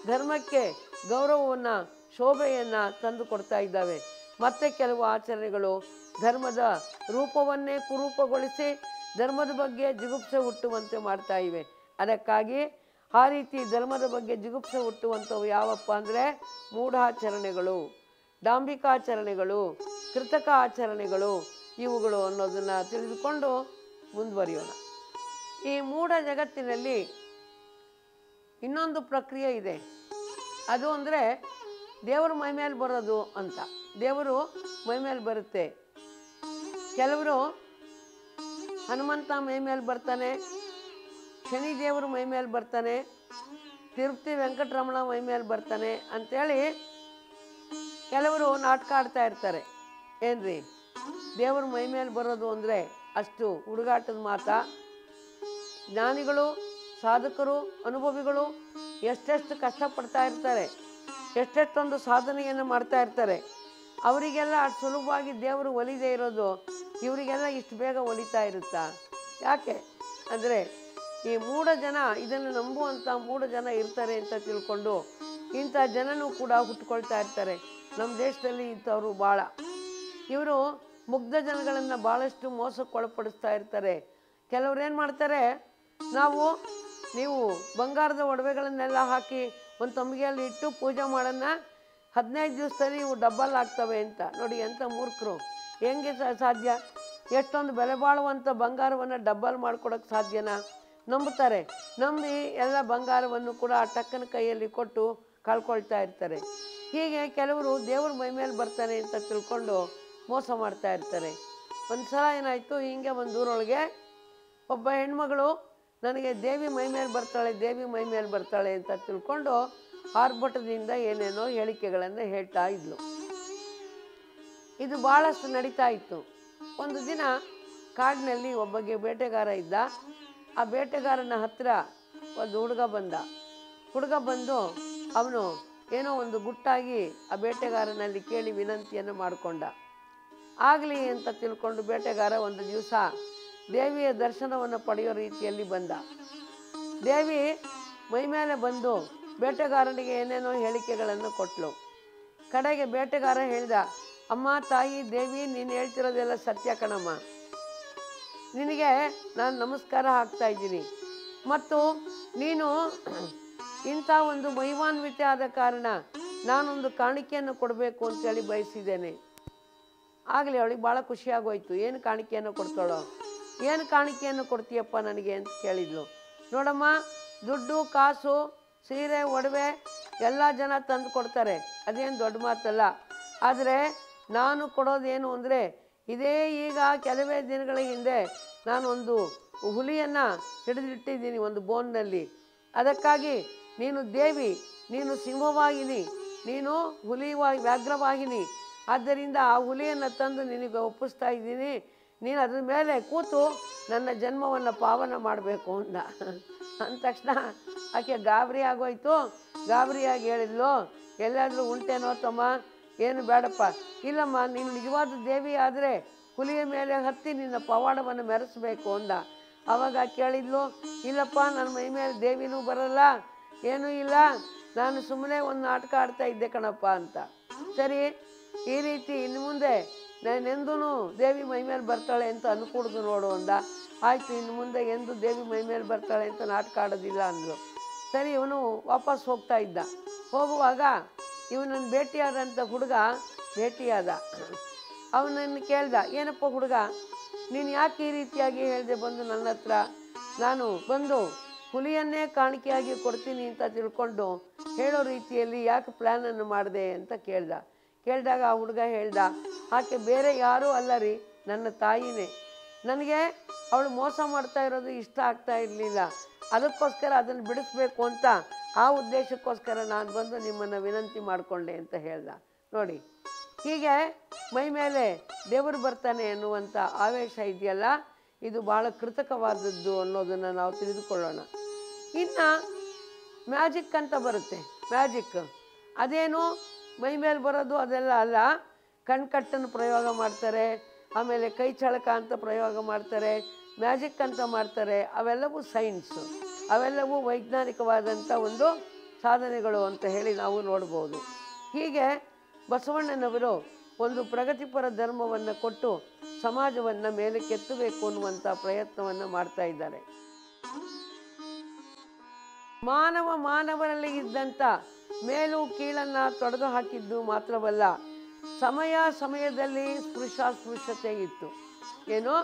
ಧರ್ಮಕ್ಕೆ ಗೌರವವನ್ನು ಶೋಭೆಯನ್ನು ತಂದು ಕೊಡ್ತಾ ಇದ್ದಾವೆ, ಮತ್ತು ಕೆಲವು ಆಚರಣೆಗಳು ಧರ್ಮದ ರೂಪವನ್ನೇ ಕುರೂಪಗೊಳಿಸಿ ಧರ್ಮದ ಬಗ್ಗೆ ಜಿಗುಪ್ಸೆ ಹುಟ್ಟುವಂತೆ ಮಾಡ್ತಾ ಇವೆ. ಅದಕ್ಕಾಗಿ ಆ ರೀತಿ ಧರ್ಮದ ಬಗ್ಗೆ ಜಿಗುಪ್ಸೆ ಹುಟ್ಟುವಂಥವು ಯಾವಪ್ಪ ಅಂದರೆ ಮೂಢಾಚರಣೆಗಳು, ಡಾಂಬಿಕಾಚರಣೆಗಳು, ಕೃತಕ ಆಚರಣೆಗಳು, ಇವುಗಳು ಅನ್ನೋದನ್ನು ತಿಳಿದುಕೊಂಡು ಮುಂದುವರಿಯೋಣ. ಈ ಮೂಢ ಜಗತ್ತಿನಲ್ಲಿ ಇನ್ನೊಂದು ಪ್ರಕ್ರಿಯೆ ಇದೆ, ಅದು ಅಂದರೆ ದೇವರು ಮೈಮೇಲೆ ಬರೋದು ಅಂತ. ದೇವರು ಮೈಮೇಲೆ ಬರುತ್ತೆ. ಕೆಲವರು ಹನುಮಂತ ಮೈಮೇಲೆ ಬರ್ತಾನೆ, ಶನಿ ದೇವರು ಮೈಮೇಲೆ ಬರ್ತಾನೆ, ತಿರುಪತಿ ವೆಂಕಟರಮಣ ಮೈಮೇಲೆ ಬರ್ತಾನೆ ಅಂಥೇಳಿ ಕೆಲವರು ನಾಟಕ ಆಡ್ತಾ ಇರ್ತಾರೆ ಏನ್ರಿ. ದೇವರು ಮೈಮೇಲೆ ಬರೋದು ಅಂದರೆ ಅಷ್ಟು ಹುಡುಗಾಟದ ಮಾತಾ. ಜ್ಞಾನಿಗಳು, ಸಾಧಕರು, ಅನುಭವಿಗಳು ಎಷ್ಟೆಷ್ಟು ಕಷ್ಟಪಡ್ತಾ ಇರ್ತಾರೆ, ಎಷ್ಟೆಷ್ಟೊಂದು ಸಾಧನೆಯನ್ನು ಮಾಡ್ತಾ ಇರ್ತಾರೆ. ಅವರಿಗೆಲ್ಲ ಅಷ್ಟು ಸುಲಭವಾಗಿ ದೇವರು ಒಲಿದೇ ಇರೋದು ಇವರಿಗೆಲ್ಲ ಇಷ್ಟು ಬೇಗ ಒಲಿತಾ ಇರುತ್ತಾ? ಯಾಕೆ ಅಂದರೆ ಈ ಮೂಢ ಜನ, ಇದನ್ನು ನಂಬುವಂಥ ಮೂಢ ಜನ ಇರ್ತಾರೆ ಅಂತ ತಿಳ್ಕೊಂಡು ಇಂಥ ಜನನೂ ಕೂಡ ಹುಟ್ಕೊಳ್ತಾ ಇರ್ತಾರೆ. ನಮ್ಮ ದೇಶದಲ್ಲಿ ಇಂಥವ್ರು ಭಾಳ. ಇವರು ಮುಗ್ಧ ಜನಗಳನ್ನು ಭಾಳಷ್ಟು ಮೋಸಕ್ಕೆ ಒಳಪಡಿಸ್ತಾ ಇರ್ತಾರೆ. ಕೆಲವ್ರು ಏನು ಮಾಡ್ತಾರೆ, ನೀವು ಬಂಗಾರದ ಒಡವೆಗಳನ್ನೆಲ್ಲ ಹಾಕಿ ಒಂದು ತಂಬಿಗೆಯಲ್ಲಿ ಇಟ್ಟು ಪೂಜೆ ಮಾಡೋಣ, 15 ದಿವಸದಲ್ಲಿ ಇವು ಡಬ್ಬಲ್ ಆಗ್ತವೆ ಅಂತ. ನೋಡಿ ಎಂಥ ಮೂರ್ಖರು, ಹೆಂಗೆ ಸಾಧ್ಯ? ಎಷ್ಟೊಂದು ಬೆಲೆ ಬಾಳುವಂಥ ಬಂಗಾರವನ್ನು ಡಬ್ಬಲ್ ಮಾಡ್ಕೊಡೋಕ್ಕೆ ಸಾಧ್ಯನಾ? ನಂಬುತ್ತಾರೆ. ನಂಬಿ ಎಲ್ಲ ಬಂಗಾರವನ್ನು ಕೂಡ ಆ ಟಕ್ಕನ ಕೈಯಲ್ಲಿ ಕೊಟ್ಟು ಕಳ್ಕೊಳ್ತಾ ಇರ್ತಾರೆ. ಹೀಗೆ ಕೆಲವರು ದೇವ್ರ ಮೈ ಮೇಲೆ ಬರ್ತಾನೆ ಅಂತ ತಿಳ್ಕೊಂಡು ಮೋಸ ಮಾಡ್ತಾ ಇರ್ತಾರೆ. ಒಂದು ಸಲ ಏನಾಯಿತು, ಹಿಂಗೆ ಒಂದು ಊರೊಳಗೆ ಒಬ್ಬ ಹೆಣ್ಮಗಳು ನನಗೆ ದೇವಿ ಮೈ ಮೇಲೆ ಬರ್ತಾಳೆ, ದೇವಿ ಮೈ ಮೇಲೆ ಬರ್ತಾಳೆ ಅಂತ ತಿಳ್ಕೊಂಡು ಆರ್ಭಟದಿಂದ ಏನೇನೋ ಹೇಳಿಕೆಗಳನ್ನು ಹೇಳ್ತಾ ಇದ್ಲು. ಇದು ಭಾಳಷ್ಟು ನಡೀತಾ ಇತ್ತು. ಒಂದು ದಿನ ಕಾಡಿನಲ್ಲಿ ಒಬ್ಬಗೆ ಬೇಟೆಗಾರ ಇದ್ದ. ಆ ಬೇಟೆಗಾರನ ಹತ್ರ ಒಂದು ಹುಡುಗ ಬಂದು ಅವನು ಏನೋ ಒಂದು ಗುಟ್ಟಾಗಿ ಆ ಬೇಟೆಗಾರನಲ್ಲಿ ಕೇಳಿ ವಿನಂತಿಯನ್ನು ಮಾಡಿಕೊಂಡ. ಆಗಲಿ ಅಂತ ತಿಳ್ಕೊಂಡು ಬೇಟೆಗಾರ ಒಂದು ದಿವಸ ದೇವಿಯ ದರ್ಶನವನ್ನು ಪಡೆಯೋ ರೀತಿಯಲ್ಲಿ ಬಂದ. ದೇವಿ ಮೈ ಮೇಲೆ ಬಂದು ಬೇಟೆಗಾರನಿಗೆ ಏನೇನೋ ಹೇಳಿಕೆಗಳನ್ನು ಕೊಟ್ಟಳು. ಕಡೆಗೆ ಬೇಟೆಗಾರ ಹೇಳ್ದ, ಅಮ್ಮ ತಾಯಿ ದೇವಿ, ನೀನು ಹೇಳ್ತಿರೋದೆಲ್ಲ ಸತ್ಯ ಕಣಮ್ಮ, ನಿನಗೆ ನಾನು ನಮಸ್ಕಾರ ಹಾಕ್ತಾ ಇದ್ದೀನಿ. ಮತ್ತು ನೀನು ಇಂಥ ಒಂದು ಮಹಿಮಾನ್ವಿತ ಆದ ಕಾರಣ ನಾನೊಂದು ಕಾಣಿಕೆಯನ್ನು ಕೊಡಬೇಕು ಅಂತೇಳಿ ಬಯಸಿದ್ದೇನೆ. ಆಗಲಿ ಅವಳಿಗೆ ಭಾಳ ಖುಷಿಯಾಗೋಯ್ತು. ಏನು ಕಾಣಿಕೆಯನ್ನು ಕೊಡ್ತಾಳೋ, ಏನು ಕಾಣಿಕೆಯನ್ನು ಕೊಡ್ತೀಯಪ್ಪ ನನಗೆ ಅಂತ ಕೇಳಿದ್ಲು. ನೋಡಮ್ಮ, ದುಡ್ಡು ಕಾಸು ಸೀರೆ ಒಡವೆ ಎಲ್ಲ ಜನ ತಂದು ಕೊಡ್ತಾರೆ, ಅದೇನು ದೊಡ್ಡ ಮಾತಲ್ಲ. ಆದರೆ ನಾನು ಕೊಡೋದೇನು ಅಂದರೆ, ಇದೇ ಈಗ ಕೆಲವೇ ದಿನಗಳ ಹಿಂದೆ ನಾನೊಂದು ಹುಲಿಯನ್ನು ಹಿಡಿದಿಟ್ಟಿದ್ದೀನಿ ಒಂದು ಬೋನ್ನಲ್ಲಿ. ಅದಕ್ಕಾಗಿ ನೀನು ದೇವಿ, ನೀನು ಸಿಂಹವಾಹಿನಿ, ನೀನು ವ್ಯಾಘ್ರವಾಹಿನಿ. ಆದ್ದರಿಂದ ಆ ಹುಲಿಯನ್ನು ತಂದು ನಿನಗೆ ಒಪ್ಪಿಸ್ತಾ ಇದ್ದೀನಿ. ನೀನು ಅದ್ರ ಮೇಲೆ ಕೂತು ನನ್ನ ಜನ್ಮವನ್ನು ಪಾವನ ಮಾಡಬೇಕು ಅಂದ ತಕ್ಷಣ ಆಕೆ ಗಾಬರಿ ಆಗೋಯ್ತು. ಗಾಬರಿಯಾಗಿ ಹೇಳಿದ್ಲು, ಎಲ್ಲಾದರೂ ಉಂಟೇನೋ ತಮ್ಮ, ಏನು ಬೇಡಪ್ಪ. ಇಲ್ಲಮ್ಮ, ನೀನು ನಿಜವಾದ ದೇವಿ ಆದರೆ ಹುಲಿಯ ಮೇಲೆ ಹತ್ತಿ ನಿನ್ನ ಪವಾಡವನ್ನು ಮೆರೆಸಬೇಕು ಅಂದ. ಆವಾಗ ಕೇಳಿದ್ಲು, ಇಲ್ಲಪ್ಪ, ನನ್ನ ಮೈ ಮೇಲೆ ದೇವಿನೂ ಬರಲ್ಲ, ಏನೂ ಇಲ್ಲ, ನಾನು ಸುಮ್ಮನೆ ಒಂದು ನಾಟಕ ಆಡ್ತಾ ಇದ್ದೆ ಕಣಪ್ಪ ಅಂತ. ಸರಿ, ಈ ರೀತಿ ಇನ್ನು ಮುಂದೆ ನಾನೆಂದೂ ದೇವಿ ಮೈ ಮೇಲೆ ಬರ್ತಾಳೆ ಅಂತ ಅನ್ಕೂಡ್ದು ನೋಡು ಅಂದ. ಆಯಿತು, ಇನ್ನು ಮುಂದೆ ಎಂದು ದೇವಿ ಮೈ ಮೇಲೆ ಬರ್ತಾಳೆ ಅಂತ ನಾಟಕ ಆಡೋದಿಲ್ಲ ಅಂದರು. ಸರಿ, ಇವನು ವಾಪಸ್ ಹೋಗ್ತಾ ಇದ್ದ. ಹೋಗುವಾಗ ಇವನನ್ನು ಭೇಟಿಯಾದಂಥ ಹುಡುಗ ಭೇಟಿಯಾದ. ಅವನನ್ನು ಕೇಳ್ದ, ಏನಪ್ಪ ಹುಡುಗ, ನೀನು ಯಾಕೆ ಈ ರೀತಿಯಾಗಿ ಹೇಳಿದೆ ಬಂದು ನನ್ನ ಹತ್ರ? ನಾನು ಬಂದು ಹುಲಿಯನ್ನೇ ಕಾಣಿಕೆಯಾಗಿ ಕೊಡ್ತೀನಿ ಅಂತ ತಿಳ್ಕೊಂಡು ಹೇಳೋ ರೀತಿಯಲ್ಲಿ ಯಾಕೆ ಪ್ಲ್ಯಾನನ್ನು ಮಾಡಿದೆ ಅಂತ ಕೇಳಿದಾಗ ಆ ಹುಡುಗ ಹೇಳ್ದ, ಆಕೆ ಬೇರೆ ಯಾರೂ ಅಲ್ಲ ರೀ, ನನ್ನ ತಾಯಿನೇ. ನನಗೆ ಅವಳು ಮೋಸ ಮಾಡ್ತಾ ಇರೋದು ಇಷ್ಟ ಆಗ್ತಾ ಇರಲಿಲ್ಲ, ಅದಕ್ಕೋಸ್ಕರ ಅದನ್ನು ಬಿಡಿಸ್ಬೇಕು ಅಂತ ಆ ಉದ್ದೇಶಕ್ಕೋಸ್ಕರ ನಾನು ಬಂದು ನಿಮ್ಮನ್ನು ವಿನಂತಿ ಮಾಡಿಕೊಂಡೆ ಅಂತ ಹೇಳ್ದ. ನೋಡಿ, ಹೀಗೆ ಮೈ ಮೇಲೆ ದೇವರು ಬರ್ತಾನೆ ಎನ್ನುವಂಥ ಆವೇಶ ಇದೆಯಲ್ಲ, ಇದು ಭಾಳ ಕೃತಕವಾದದ್ದು ಅನ್ನೋದನ್ನು ನಾವು ತಿಳಿದುಕೊಳ್ಳೋಣ. ಇನ್ನು ಮ್ಯಾಜಿಕ್ ಅಂತ ಬರುತ್ತೆ. ಮ್ಯಾಜಿಕ್ ಅದೇನು ಮೈ ಮೇಲೆ ಬರೋದು ಅದೆಲ್ಲ ಅಲ್ಲ. ಕಣ್ಕಟ್ಟನ್ನು ಪ್ರಯೋಗ ಮಾಡ್ತಾರೆ, ಆಮೇಲೆ ಕೈ ಚಳಕ ಅಂತ ಪ್ರಯೋಗ ಮಾಡ್ತಾರೆ, ಮ್ಯಾಜಿಕ್ ಅಂತ ಮಾಡ್ತಾರೆ. ಅವೆಲ್ಲವೂ ಸೈನ್ಸು, ಅವೆಲ್ಲವೂ ವೈಜ್ಞಾನಿಕವಾದಂಥ ಒಂದು ಸಾಧನೆಗಳು ಅಂತ ಹೇಳಿ ನಾವು ನೋಡ್ಬೋದು. ಹೀಗೆ ಬಸವಣ್ಣನವರು ಒಂದು ಪ್ರಗತಿಪರ ಧರ್ಮವನ್ನು ಕೊಟ್ಟು ಸಮಾಜವನ್ನು ಮೇಲೆ ಕೆತ್ತಬೇಕು ಅನ್ನುವಂಥ ಪ್ರಯತ್ನವನ್ನು ಮಾಡ್ತಾ ಇದ್ದಾರೆ. ಮಾನವರಲ್ಲಿ ಇದ್ದಂಥ ಮೇಲು ಕೀಳನ್ನು ತೊಡೆದು ಹಾಕಿದ್ದು ಮಾತ್ರವಲ್ಲ, ಸಮಯದಲ್ಲಿ ಸ್ಪೃಶ್ಯತೆ ಇತ್ತು. ಏನು,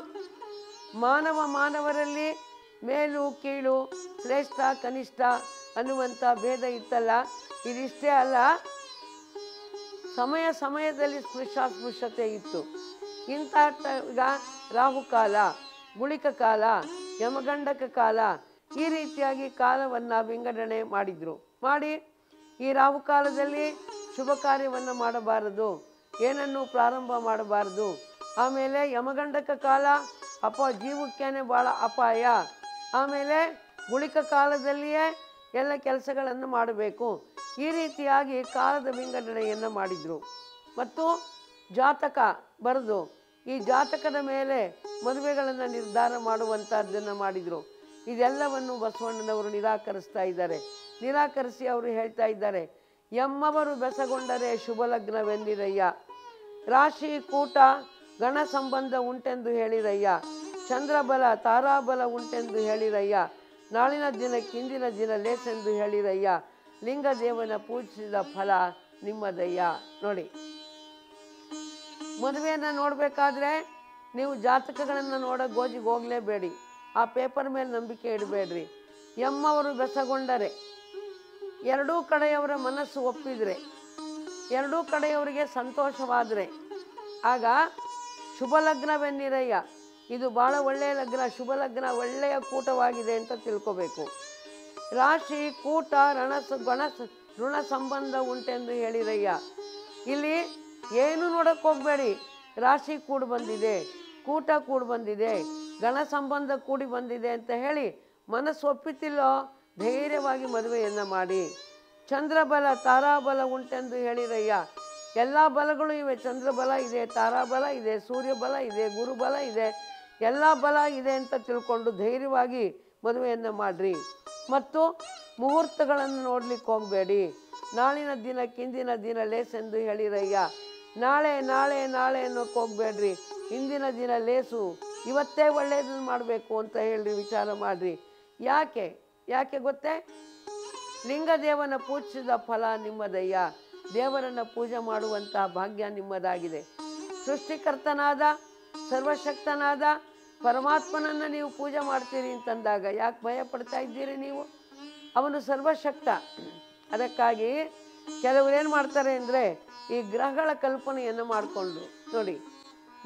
ಮಾನವರಲ್ಲಿ ಮೇಲು ಕೀಳು, ಶ್ರೇಷ್ಠ ಕನಿಷ್ಠ ಅನ್ನುವಂಥ ಭೇದ ಇತ್ತಲ್ಲ, ಇದಿಷ್ಟೇ ಅಲ್ಲ, ಸಮಯದಲ್ಲಿ ಸ್ಪೃಶ್ಯತೆ ಇತ್ತು. ಇಂಥ ಈಗ ರಾಹುಕಾಲ, ಗುಳಿಕ ಕಾಲ, ಯಮಗಂಡಕ ಕಾಲ, ಈ ರೀತಿಯಾಗಿ ಕಾಲವನ್ನು ವಿಂಗಡಣೆ ಮಾಡಿ ಈ ರಾಹುಕಾಲದಲ್ಲಿ ಶುಭ ಕಾರ್ಯವನ್ನು ಮಾಡಬಾರದು, ಏನನ್ನು ಪ್ರಾರಂಭ ಮಾಡಬಾರದು. ಆಮೇಲೆ ಯಮಗಂಡಕ ಕಾಲ ಜೀವಕ್ಕೇನೆ ಭಾಳ ಅಪಾಯ. ಆಮೇಲೆ ಗುಳಿಕ ಕಾಲದಲ್ಲಿಯೇ ಎಲ್ಲ ಕೆಲಸಗಳನ್ನು ಮಾಡಬೇಕು. ಈ ರೀತಿಯಾಗಿ ಕಾಲದ ವಿಂಗಡಣೆಯನ್ನು ಮಾಡಿದರು. ಮತ್ತು ಜಾತಕ ಬರೆದು ಈ ಜಾತಕದ ಮೇಲೆ ಮದುವೆಗಳನ್ನು ನಿರ್ಧಾರ ಮಾಡುವಂಥದ್ದನ್ನು ಮಾಡಿದರು. ಇದೆಲ್ಲವನ್ನು ಬಸವಣ್ಣನವರು ನಿರಾಕರಿಸ್ತಾ ಇದ್ದಾರೆ. ನಿರಾಕರಿಸಿ ಅವರು ಹೇಳ್ತಾ ಇದ್ದಾರೆ, ಎಮ್ಮವರು ಬೆಸಗೊಂಡರೆ ಶುಭ ಲಗ್ನವೆಂದಿರಯ್ಯ, ರಾಶಿ ಕೂಟ ಗಣ ಸಂಬಂಧ ಉಂಟೆಂದು ಹೇಳಿರಯ್ಯ, ಚಂದ್ರಬಲ ತಾರಾಬಲ ಉಂಟೆಂದು ಹೇಳಿರಯ್ಯ, ನಾಳಿನ ದಿನಕ್ಕಿಂದಿನ ದಿನ ಲೇಸೆಂದು ಹೇಳಿರಯ್ಯ, ಲಿಂಗದೇವನ ಪೂಜಿಸಿದ ಫಲ ನಿಮ್ಮದಯ್ಯ. ನೋಡಿ, ಮದುವೆಯನ್ನು ನೋಡಬೇಕಾದ್ರೆ ನೀವು ಜಾತಕಗಳನ್ನು ನೋಡೋ ಗೋಜಿಗೆ ಹೋಗಲೇಬೇಡಿ, ಆ ಪೇಪರ್ ಮೇಲೆ ನಂಬಿಕೆ ಇಡಬೇಡ್ರಿ. ಎಮ್ಮವರು ಬೆಸಗೊಂಡರೆ, ಎರಡೂ ಕಡೆಯವರ ಮನಸ್ಸು ಒಪ್ಪಿದರೆ, ಎರಡೂ ಕಡೆಯವರಿಗೆ ಸಂತೋಷವಾದರೆ ಆಗ ಶುಭ ಲಗ್ನವೆನ್ನಿರಯ್ಯ, ಇದು ಭಾಳ ಒಳ್ಳೆಯ ಲಗ್ನ, ಶುಭ ಲಗ್ನ, ಒಳ್ಳೆಯ ಕೂಟವಾಗಿದೆ ಅಂತ ತಿಳ್ಕೋಬೇಕು. ರಾಶಿ ಕೂಟ ಋಣ ಸಂಬಂಧ ಉಂಟೆಂದು ಹೇಳಿರಯ್ಯ. ಇಲ್ಲಿ ಏನು ನೋಡೋಕ್ಕೆ ಹೋಗಬೇಡಿ, ರಾಶಿ ಕೂಡಿ ಬಂದಿದೆ, ಕೂಟ ಕೂಡಿ ಬಂದಿದೆ, ಗಣ ಸಂಬಂಧ ಕೂಡಿ ಬಂದಿದೆ ಅಂತ ಹೇಳಿ ಮನಸ್ಸು ಒಪ್ಪಿತಿಲ್ಲೋ ಧೈರ್ಯವಾಗಿ ಮದುವೆಯನ್ನು ಮಾಡಿ. ಚಂದ್ರಬಲ ತಾರಾಬಲ ಉಂಟೆಂದು ಹೇಳಿರಯ್ಯ, ಎಲ್ಲ ಬಲಗಳು ಇವೆ, ಚಂದ್ರಬಲ ಇದೆ, ತಾರಾಬಲ ಇದೆ, ಸೂರ್ಯಬಲ ಇದೆ, ಗುರುಬಲ ಇದೆ, ಎಲ್ಲ ಬಲ ಇದೆ ಅಂತ ತಿಳ್ಕೊಂಡು ಧೈರ್ಯವಾಗಿ ಮದುವೆಯನ್ನು ಮಾಡಿರಿ. ಮತ್ತು ಮುಹೂರ್ತಗಳನ್ನು ನೋಡ್ಲಿಕ್ಕೆ ಹೋಗಬೇಡಿ, ನಾಳಿನ ದಿನಕ್ಕಿಂದಿನ ದಿನ ಲೇಸೆಂದು ಹೇಳಿರಯ್ಯ. ನಾಳೆ ನಾಳೆ ನಾಳೆ ಅನ್ನೋಕ್ಕೆ ಹೋಗಬೇಡ್ರಿ, ಇಂದಿನ ದಿನ ಲೇಸು, ಇವತ್ತೇ ಒಳ್ಳೆಯದನ್ನು ಮಾಡಬೇಕು ಅಂತ ಹೇಳಿ ವಿಚಾರ ಮಾಡಿರಿ. ಯಾಕೆ ಗೊತ್ತೇ? ಲಿಂಗದೇವನ ಪೂಜಿಸಿದ ಫಲ ನಿಮ್ಮದಯ್ಯ. ದೇವರನ್ನು ಪೂಜೆ ಮಾಡುವಂತಹ ಭಾಗ್ಯ ನಿಮ್ಮದಾಗಿದೆ. ಸೃಷ್ಟಿಕರ್ತನಾದ ಸರ್ವಶಕ್ತನಾದ ಪರಮಾತ್ಮನನ್ನು ನೀವು ಪೂಜೆ ಮಾಡ್ತೀರಿ ಅಂತಂದಾಗ ಯಾಕೆ ಭಯ ಪಡ್ತಾ ಇದ್ದೀರಿ ನೀವು? ಅವನು ಸರ್ವಶಕ್ತ. ಅದಕ್ಕಾಗಿ ಕೆಲವರು ಏನು ಮಾಡ್ತಾರೆ ಅಂದರೆ ಈ ಗ್ರಹಗಳ ಕಲ್ಪನೆಯನ್ನು ಮಾಡಿಕೊಂಡ್ರು. ನೋಡಿ,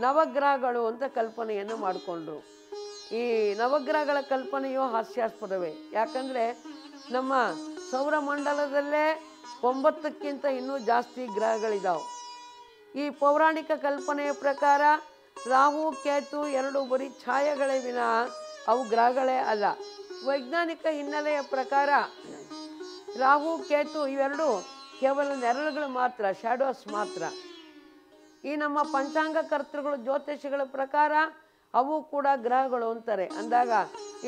ನವಗ್ರಹಗಳು ಅಂತ ಕಲ್ಪನೆಯನ್ನು ಮಾಡಿಕೊಂಡ್ರು. ಈ ನವಗ್ರಹಗಳ ಕಲ್ಪನೆಯು ಹಾಸ್ಯಾಸ್ಪದವೇ. ಯಾಕಂದರೆ ನಮ್ಮ ಸೌರಮಂಡಲದಲ್ಲೇ 9ಕ್ಕಿಂತ ಇನ್ನೂ ಜಾಸ್ತಿ ಗ್ರಹಗಳಿದ್ದಾವೆ. ಈ ಪೌರಾಣಿಕ ಕಲ್ಪನೆಯ ಪ್ರಕಾರ ರಾಹು ಕೇತು ಎರಡು ಬರೀ ಛಾಯೆಗಳೇ ವಿನ ಅವು ಗ್ರಹಗಳೇ ಅಲ್ಲ. ವೈಜ್ಞಾನಿಕ ಹಿನ್ನೆಲೆಯ ಪ್ರಕಾರ ರಾಹು ಕೇತು ಇವೆರಡು ಕೇವಲ ನೆರಳುಗಳು ಮಾತ್ರ, ಶ್ಯಾಡೋಸ್ ಮಾತ್ರ. ಈ ನಮ್ಮ ಪಂಚಾಂಗ ಕರ್ತೃಗಳು ಜ್ಯೋತಿಷಿಗಳ ಪ್ರಕಾರ ಅವು ಕೂಡ ಗ್ರಹಗಳು ಅಂತಾರೆ. ಅಂದಾಗ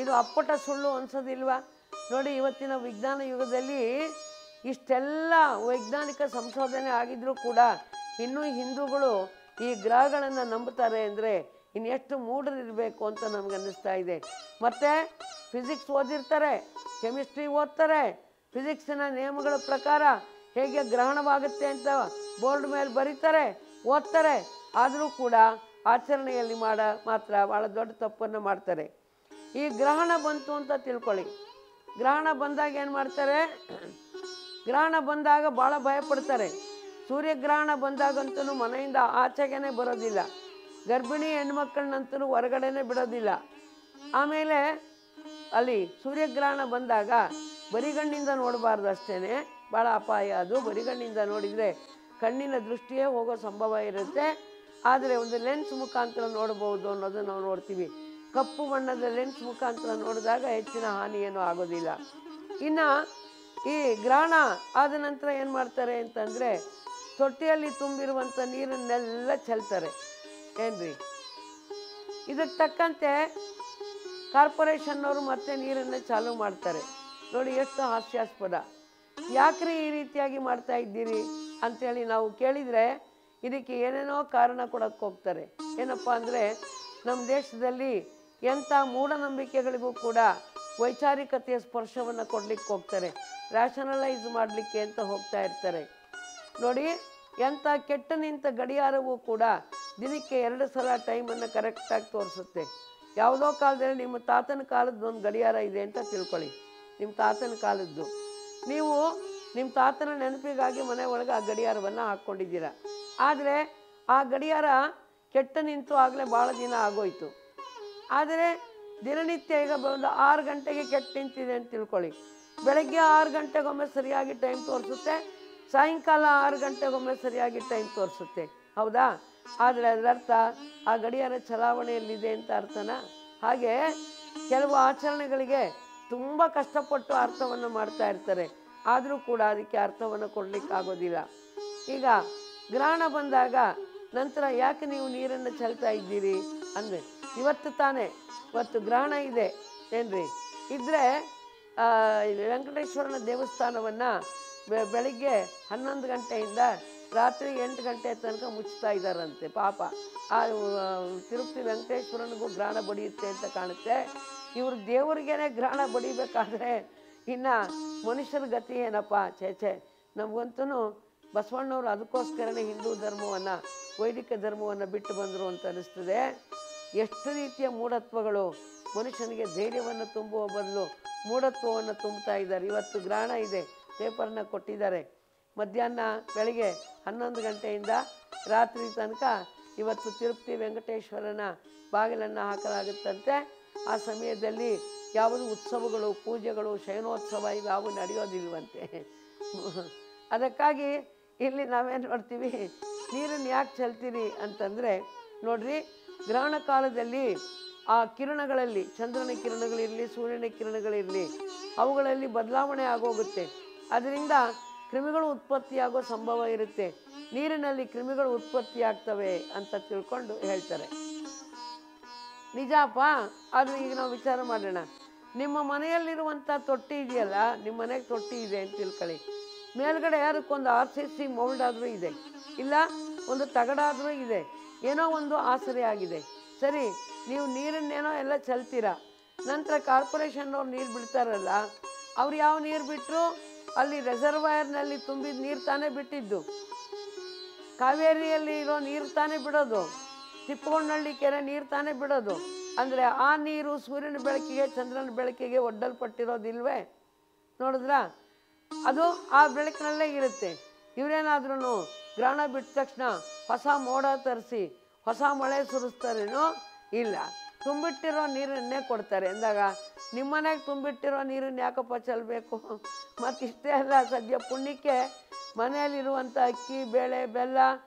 ಇದು ಅಪ್ಪಟ ಸುಳ್ಳು ಅನ್ಸೋದಿಲ್ವಾ? ನೋಡಿ, ಇವತ್ತಿನ ವಿಜ್ಞಾನ ಯುಗದಲ್ಲಿ ಇಷ್ಟೆಲ್ಲ ವೈಜ್ಞಾನಿಕ ಸಂಶೋಧನೆ ಆಗಿದ್ರೂ ಕೂಡ ಇನ್ನೂ ಹಿಂದೂಗಳು ಈ ಗ್ರಹಗಳನ್ನು ನಂಬುತ್ತಾರೆ ಅಂದರೆ ಇನ್ನೆಷ್ಟು ಮೂಢರಿರಬೇಕು ಅಂತ ನಮ್ಗೆ ಅನ್ನಿಸ್ತಾ ಇದೆ. ಮತ್ತು ಫಿಸಿಕ್ಸ್ ಓದಿರ್ತಾರೆ, ಕೆಮಿಸ್ಟ್ರಿ ಓದ್ತಾರೆ, ಫಿಸಿಕ್ಸಿನ ನಿಯಮಗಳ ಪ್ರಕಾರ ಹೇಗೆ ಗ್ರಹಣವಾಗುತ್ತೆ ಅಂತ ಬೋರ್ಡ್ ಮೇಲೆ ಬರೀತಾರೆ, ಓದ್ತಾರೆ. ಆದರೂ ಕೂಡ ಆಚರಣೆಯಲ್ಲಿ ಮಾತ್ರ ಭಾಳ ದೊಡ್ಡ ತಪ್ಪನ್ನು ಮಾಡ್ತಾರೆ. ಈ ಗ್ರಹಣ ಬಂತು ಅಂತ ತಿಳ್ಕೊಳ್ಳಿ. ಗ್ರಹಣ ಬಂದಾಗ ಏನು ಮಾಡ್ತಾರೆ? ಗ್ರಹಣ ಬಂದಾಗ ಭಾಳ ಭಯಪಡ್ತಾರೆ. ಸೂರ್ಯಗ್ರಹಣ ಬಂದಾಗಂತೂ ಮನೆಯಿಂದ ಆಚೆಗೇ ಬರೋದಿಲ್ಲ. ಗರ್ಭಿಣಿ ಹೆಣ್ಮಕ್ಳನ್ನಂತೂ ಹೊರಗಡೆನೇ ಬಿಡೋದಿಲ್ಲ. ಆಮೇಲೆ ಅಲ್ಲಿ ಸೂರ್ಯಗ್ರಹಣ ಬಂದಾಗ ಬರಿಗಣ್ಣಿಂದ ನೋಡಬಾರ್ದು, ಅಷ್ಟೇ ಭಾಳ ಅಪಾಯ ಅದು. ಬರಿಗಣ್ಣಿಂದ ನೋಡಿದರೆ ಕಣ್ಣಿನ ದೃಷ್ಟಿಯೇ ಹೋಗೋ ಸಂಭವ ಇರುತ್ತೆ. ಆದರೆ ಒಂದು ಲೆನ್ಸ್ ಮುಖಾಂತರ ನೋಡ್ಬೋದು ಅನ್ನೋದನ್ನು ನಾವು ನೋಡ್ತೀವಿ. ಕಪ್ಪು ಬಣ್ಣದ ಲೆನ್ಸ್ ಮುಖಾಂತರ ನೋಡಿದಾಗ ಹೆಚ್ಚಿನ ಹಾನಿ ಏನೂ ಆಗೋದಿಲ್ಲ. ಇನ್ನು ಈ ಗ್ರಹಣ ಆದ ನಂತರ ಏನು ಮಾಡ್ತಾರೆ ಅಂತಂದರೆ ತೊಟ್ಟಿಯಲ್ಲಿ ತುಂಬಿರುವಂಥ ನೀರನ್ನೆಲ್ಲ ಚೆಲ್ತಾರೆ. ಏನ್ರಿ, ಇದಕ್ಕೆ ತಕ್ಕಂತೆ ಕಾರ್ಪೊರೇಷನ್ನವರು ಮತ್ತೆ ನೀರನ್ನು ಚಾಲೂ ಮಾಡ್ತಾರೆ. ನೋಡಿ ಎಷ್ಟು ಹಾಸ್ಯಾಸ್ಪದ. ಯಾಕ್ರಿ ಈ ರೀತಿಯಾಗಿ ಮಾಡ್ತಾ ಇದ್ದೀರಿ ಅಂಥೇಳಿ ನಾವು ಕೇಳಿದರೆ ಇದಕ್ಕೆ ಏನೇನೋ ಕಾರಣ ಕೊಡೋಕ್ಕೆ ಹೋಗ್ತಾರೆ. ಏನಪ್ಪ ಅಂದರೆ ನಮ್ಮ ದೇಶದಲ್ಲಿ ಎಂಥ ಮೂಢನಂಬಿಕೆಗಳಿಗೂ ಕೂಡ ವೈಚಾರಿಕತೆಯ ಸ್ಪರ್ಶವನ್ನು ಕೊಡಲಿಕ್ಕೆ ಹೋಗ್ತಾರೆ, ರ್ಯಾಷನಲೈಸ್ ಮಾಡಲಿಕ್ಕೆ ಅಂತ ಹೋಗ್ತಾ ಇರ್ತಾರೆ. ನೋಡಿ, ಎಂಥ ಕೆಟ್ಟ ನಿಂತ ಗಡಿಯಾರವೂ ಕೂಡ ದಿನಕ್ಕೆ 2 ಸಲ ಟೈಮನ್ನು ಕರೆಕ್ಟಾಗಿ ತೋರಿಸುತ್ತೆ. ಯಾವುದೋ ಕಾಲದಲ್ಲಿ ನಿಮ್ಮ ತಾತನ ಕಾಲದ್ದು ಒಂದು ಗಡಿಯಾರ ಇದೆ ಅಂತ ತಿಳ್ಕೊಳ್ಳಿ, ನಿಮ್ಮ ತಾತನ ಕಾಲದ್ದು. ನೀವು ನಿಮ್ಮ ತಾತನ ನೆನಪಿಗಾಗಿ ಮನೆ ಒಳಗೆ ಆ ಗಡಿಯಾರವನ್ನು ಹಾಕ್ಕೊಂಡಿದ್ದೀರ. ಆದರೆ ಆ ಗಡಿಯಾರ ಕೆಟ್ಟ ನಿಂತು ಆಗಲೇ ಭಾಳ ದಿನ ಆಗೋಯ್ತು. ಆದರೆ ದಿನನಿತ್ಯ ಈಗ ಒಂದು 6 ಗಂಟೆಗೆ ಕೆಟ್ಟ ನಿಂತಿದೆ ಅಂತ ತಿಳ್ಕೊಳ್ಳಿ. ಬೆಳಗ್ಗೆ 6 ಗಂಟೆಗೊಮ್ಮೆ ಸರಿಯಾಗಿ ಟೈಮ್ ತೋರಿಸುತ್ತೆ, ಸಾಯಂಕಾಲ 6 ಗಂಟೆಗೊಮ್ಮೆ ಸರಿಯಾಗಿ ಟೈಮ್ ತೋರಿಸುತ್ತೆ. ಹೌದಾ? ಆದರೆ ಅದರರ್ಥ ಆ ಗಡಿಯಾರ ಚಲಾವಣೆಯಲ್ಲಿದೆ ಅಂತ ಅರ್ಥನಾ? ಹಾಗೆ ಕೆಲವು ಆಚರಣೆಗಳಿಗೆ ತುಂಬ ಕಷ್ಟಪಟ್ಟು ಅರ್ಥವನ್ನು ಮಾಡ್ತಾ ಇರ್ತಾರೆ, ಆದರೂ ಕೂಡ ಅದಕ್ಕೆ ಅರ್ಥವನ್ನು ಕೊಡಲಿಕ್ಕಾಗೋದಿಲ್ಲ. ಈಗ ಗ್ರಹಣ ಬಂದಾಗ ನಂತರ ಯಾಕೆ ನೀವು ನೀರನ್ನು ಚೆಲ್ತಾ ಇದ್ದೀರಿ ಅಂದರೆ ಇವತ್ತು ತಾನೇ, ಇವತ್ತು ಗ್ರಹಣ ಇದೆ ಏನ್ರಿ, ಇದ್ದರೆ ವೆಂಕಟೇಶ್ವರನ ದೇವಸ್ಥಾನವನ್ನು ಬೆಳಿಗ್ಗೆ 11 ಗಂಟೆಯಿಂದ ರಾತ್ರಿ 8 ಗಂಟೆ ತನಕ ಮುಚ್ತಾ ಇದ್ದಾರಂತೆ. ಪಾಪ ಆ ತಿರುಪತಿ ವೆಂಕಟೇಶ್ವರನಿಗೂ ಗ್ರಹಣ ಬಡಿಯುತ್ತೆ ಅಂತ ಕಾಣುತ್ತೆ. ಇವರು ದೇವರಿಗೇನೆ ಗ್ರಹಣ ಬಡಿಬೇಕಾದ್ರೆ ಇನ್ನು ಮನುಷ್ಯರ ಗತಿ ಏನಪ್ಪ? ಛೇ, ನಮಗಂತೂ ಬಸವಣ್ಣವರು ಅದಕ್ಕೋಸ್ಕರನೇ ಹಿಂದೂ ಧರ್ಮವನ್ನು, ವೈದಿಕ ಧರ್ಮವನ್ನು ಬಿಟ್ಟು ಬಂದರು ಅಂತ ಅನ್ನಿಸ್ತದೆ. ಎಷ್ಟು ರೀತಿಯ ಮೂಢತ್ವಗಳು ಮನುಷ್ಯನಿಗೆ ಧೈರ್ಯವನ್ನು ತುಂಬುವ ಬದಲು ಮೂಢತ್ವವನ್ನು ತುಂಬ್ತಾ ಇದ್ದಾರೆ. ಇವತ್ತು ಗ್ರಹಣ ಇದೆ, ಪೇಪರ್ನ ಕೊಟ್ಟಿದ್ದಾರೆ. ಮಧ್ಯಾಹ್ನ ಬೆಳಗ್ಗೆ 11 ಗಂಟೆಯಿಂದ ರಾತ್ರಿ ತನಕ ಇವತ್ತು ತಿರುಪತಿ ವೆಂಕಟೇಶ್ವರನ ಬಾಗಿಲನ್ನು ಹಾಕಲಾಗುತ್ತಂತೆ. ಆ ಸಮಯದಲ್ಲಿ ಯಾವುದು ಉತ್ಸವಗಳು, ಪೂಜೆಗಳು, ಶಯನೋತ್ಸವ ಇವ್ಯಾವು ನಡೆಯೋದಿಲ್ವಂತೆ. ಅದಕ್ಕಾಗಿ ಇಲ್ಲಿ ನಾವೇನು ನೋಡ್ತೀವಿ, ನೀರನ್ನು ಯಾಕೆ ಚೆಲ್ತೀರಿ ಅಂತಂದರೆ, ನೋಡ್ರಿ, ಗ್ರಹಣ ಕಾಲದಲ್ಲಿ ಆ ಕಿರಣಗಳಲ್ಲಿ, ಚಂದ್ರನ ಕಿರಣಗಳಿರಲಿ, ಸೂರ್ಯನ ಕಿರಣಗಳಿರಲಿ, ಅವುಗಳಲ್ಲಿ ಬದಲಾವಣೆ ಆಗೋಗುತ್ತೆ. ಅದರಿಂದ ಕ್ರಿಮಿಗಳು ಉತ್ಪತ್ತಿಯಾಗೋ ಸಂಭವ ಇರುತ್ತೆ. ನೀರಿನಲ್ಲಿ ಕ್ರಿಮಿಗಳು ಉತ್ಪತ್ತಿಯಾಗ್ತವೆ ಅಂತ ತಿಳ್ಕೊಂಡು ಹೇಳ್ತಾರೆ. ನಿಜಪ್ಪ. ಆದರೆ ಈಗ ನಾವು ವಿಚಾರ ಮಾಡೋಣ. ನಿಮ್ಮ ಮನೆಯಲ್ಲಿರುವಂಥ ತೊಟ್ಟಿ ಇದೆಯಲ್ಲ, ನಿಮ್ಮ ಮನೆಗೆ ತೊಟ್ಟಿ ಇದೆ ಅಂತ ತಿಳ್ಕೊಳ್ಳಿ. ಮೇಲ್ಗಡೆ ಅದಕ್ಕೊಂದು RCC ಮೌಲ್ಡ್ ಆದರೂ ಇದೆ, ಇಲ್ಲ ಒಂದು ತಗಡಾದರೂ ಇದೆ, ಏನೋ ಒಂದು ಆಸರೆ ಆಗಿದೆ. ಸರಿ, ನೀವು ನೀರನ್ನೇನೋ ಎಲ್ಲ ಚೆಲ್ತೀರಾ. ನಂತರ ಕಾರ್ಪೊರೇಷನ್ನವ್ರು ನೀರು ಬಿಡ್ತಾರಲ್ಲ, ಅವ್ರು ಯಾವ ನೀರು ಬಿಟ್ಟರು? ಅಲ್ಲಿ ರೆಸರ್ವಾಯರ್ನಲ್ಲಿ ತುಂಬಿದ ನೀರು ತಾನೇ ಬಿಟ್ಟಿದ್ದು. ಕಾವೇರಿಯಲ್ಲಿ ಇರೋ ನೀರು ತಾನೇ ಬಿಡೋದು, ತಿಪ್ಪಗೊಂಡಳ್ಳಿ ಕೆರೆ ನೀರು ತಾನೇ ಬಿಡೋದು. ಅಂದರೆ ಆ ನೀರು ಸೂರ್ಯನ ಬೆಳಕಿಗೆ, ಚಂದ್ರನ ಬೆಳಕಿಗೆ ಒಡ್ಡಲ್ಪಟ್ಟಿರೋದಿಲ್ವೇ? ನೋಡಿದ್ರಾ? ಅದು ಆ ಬೆಳಕಿನಲ್ಲೇ ಇರುತ್ತೆ. ಇವರೇನಾದ್ರೂ ಗ್ರಹಣ ಬಿಟ್ಟ ತಕ್ಷಣ ಹೊಸ ಮೋಡ ತರಿಸಿ ಹೊಸ ಮಳೆ ಸುರಿಸ್ತಾರೇನೋ? ಇಲ್ಲ, ತುಂಬಿಟ್ಟಿರೋ ನೀರನ್ನೇ ಕೊಡ್ತಾರೆ. ಅಂದಾಗ ನಿಮ್ಮ ಮನೆಗೆ ತುಂಬಿಟ್ಟಿರೋ ನೀರನ್ನು ಯಾಕಪ್ಪ ಚೆಲ್ಲಬೇಕು? ಮತ್ತಿಷ್ಟೇ ಅಲ್ಲ, ಸದ್ಯ ಪುಣ್ಯಕ್ಕೆ ಮನೆಯಲ್ಲಿರುವಂಥ ಅಕ್ಕಿ, ಬೇಳೆ, ಬೆಲ್ಲ,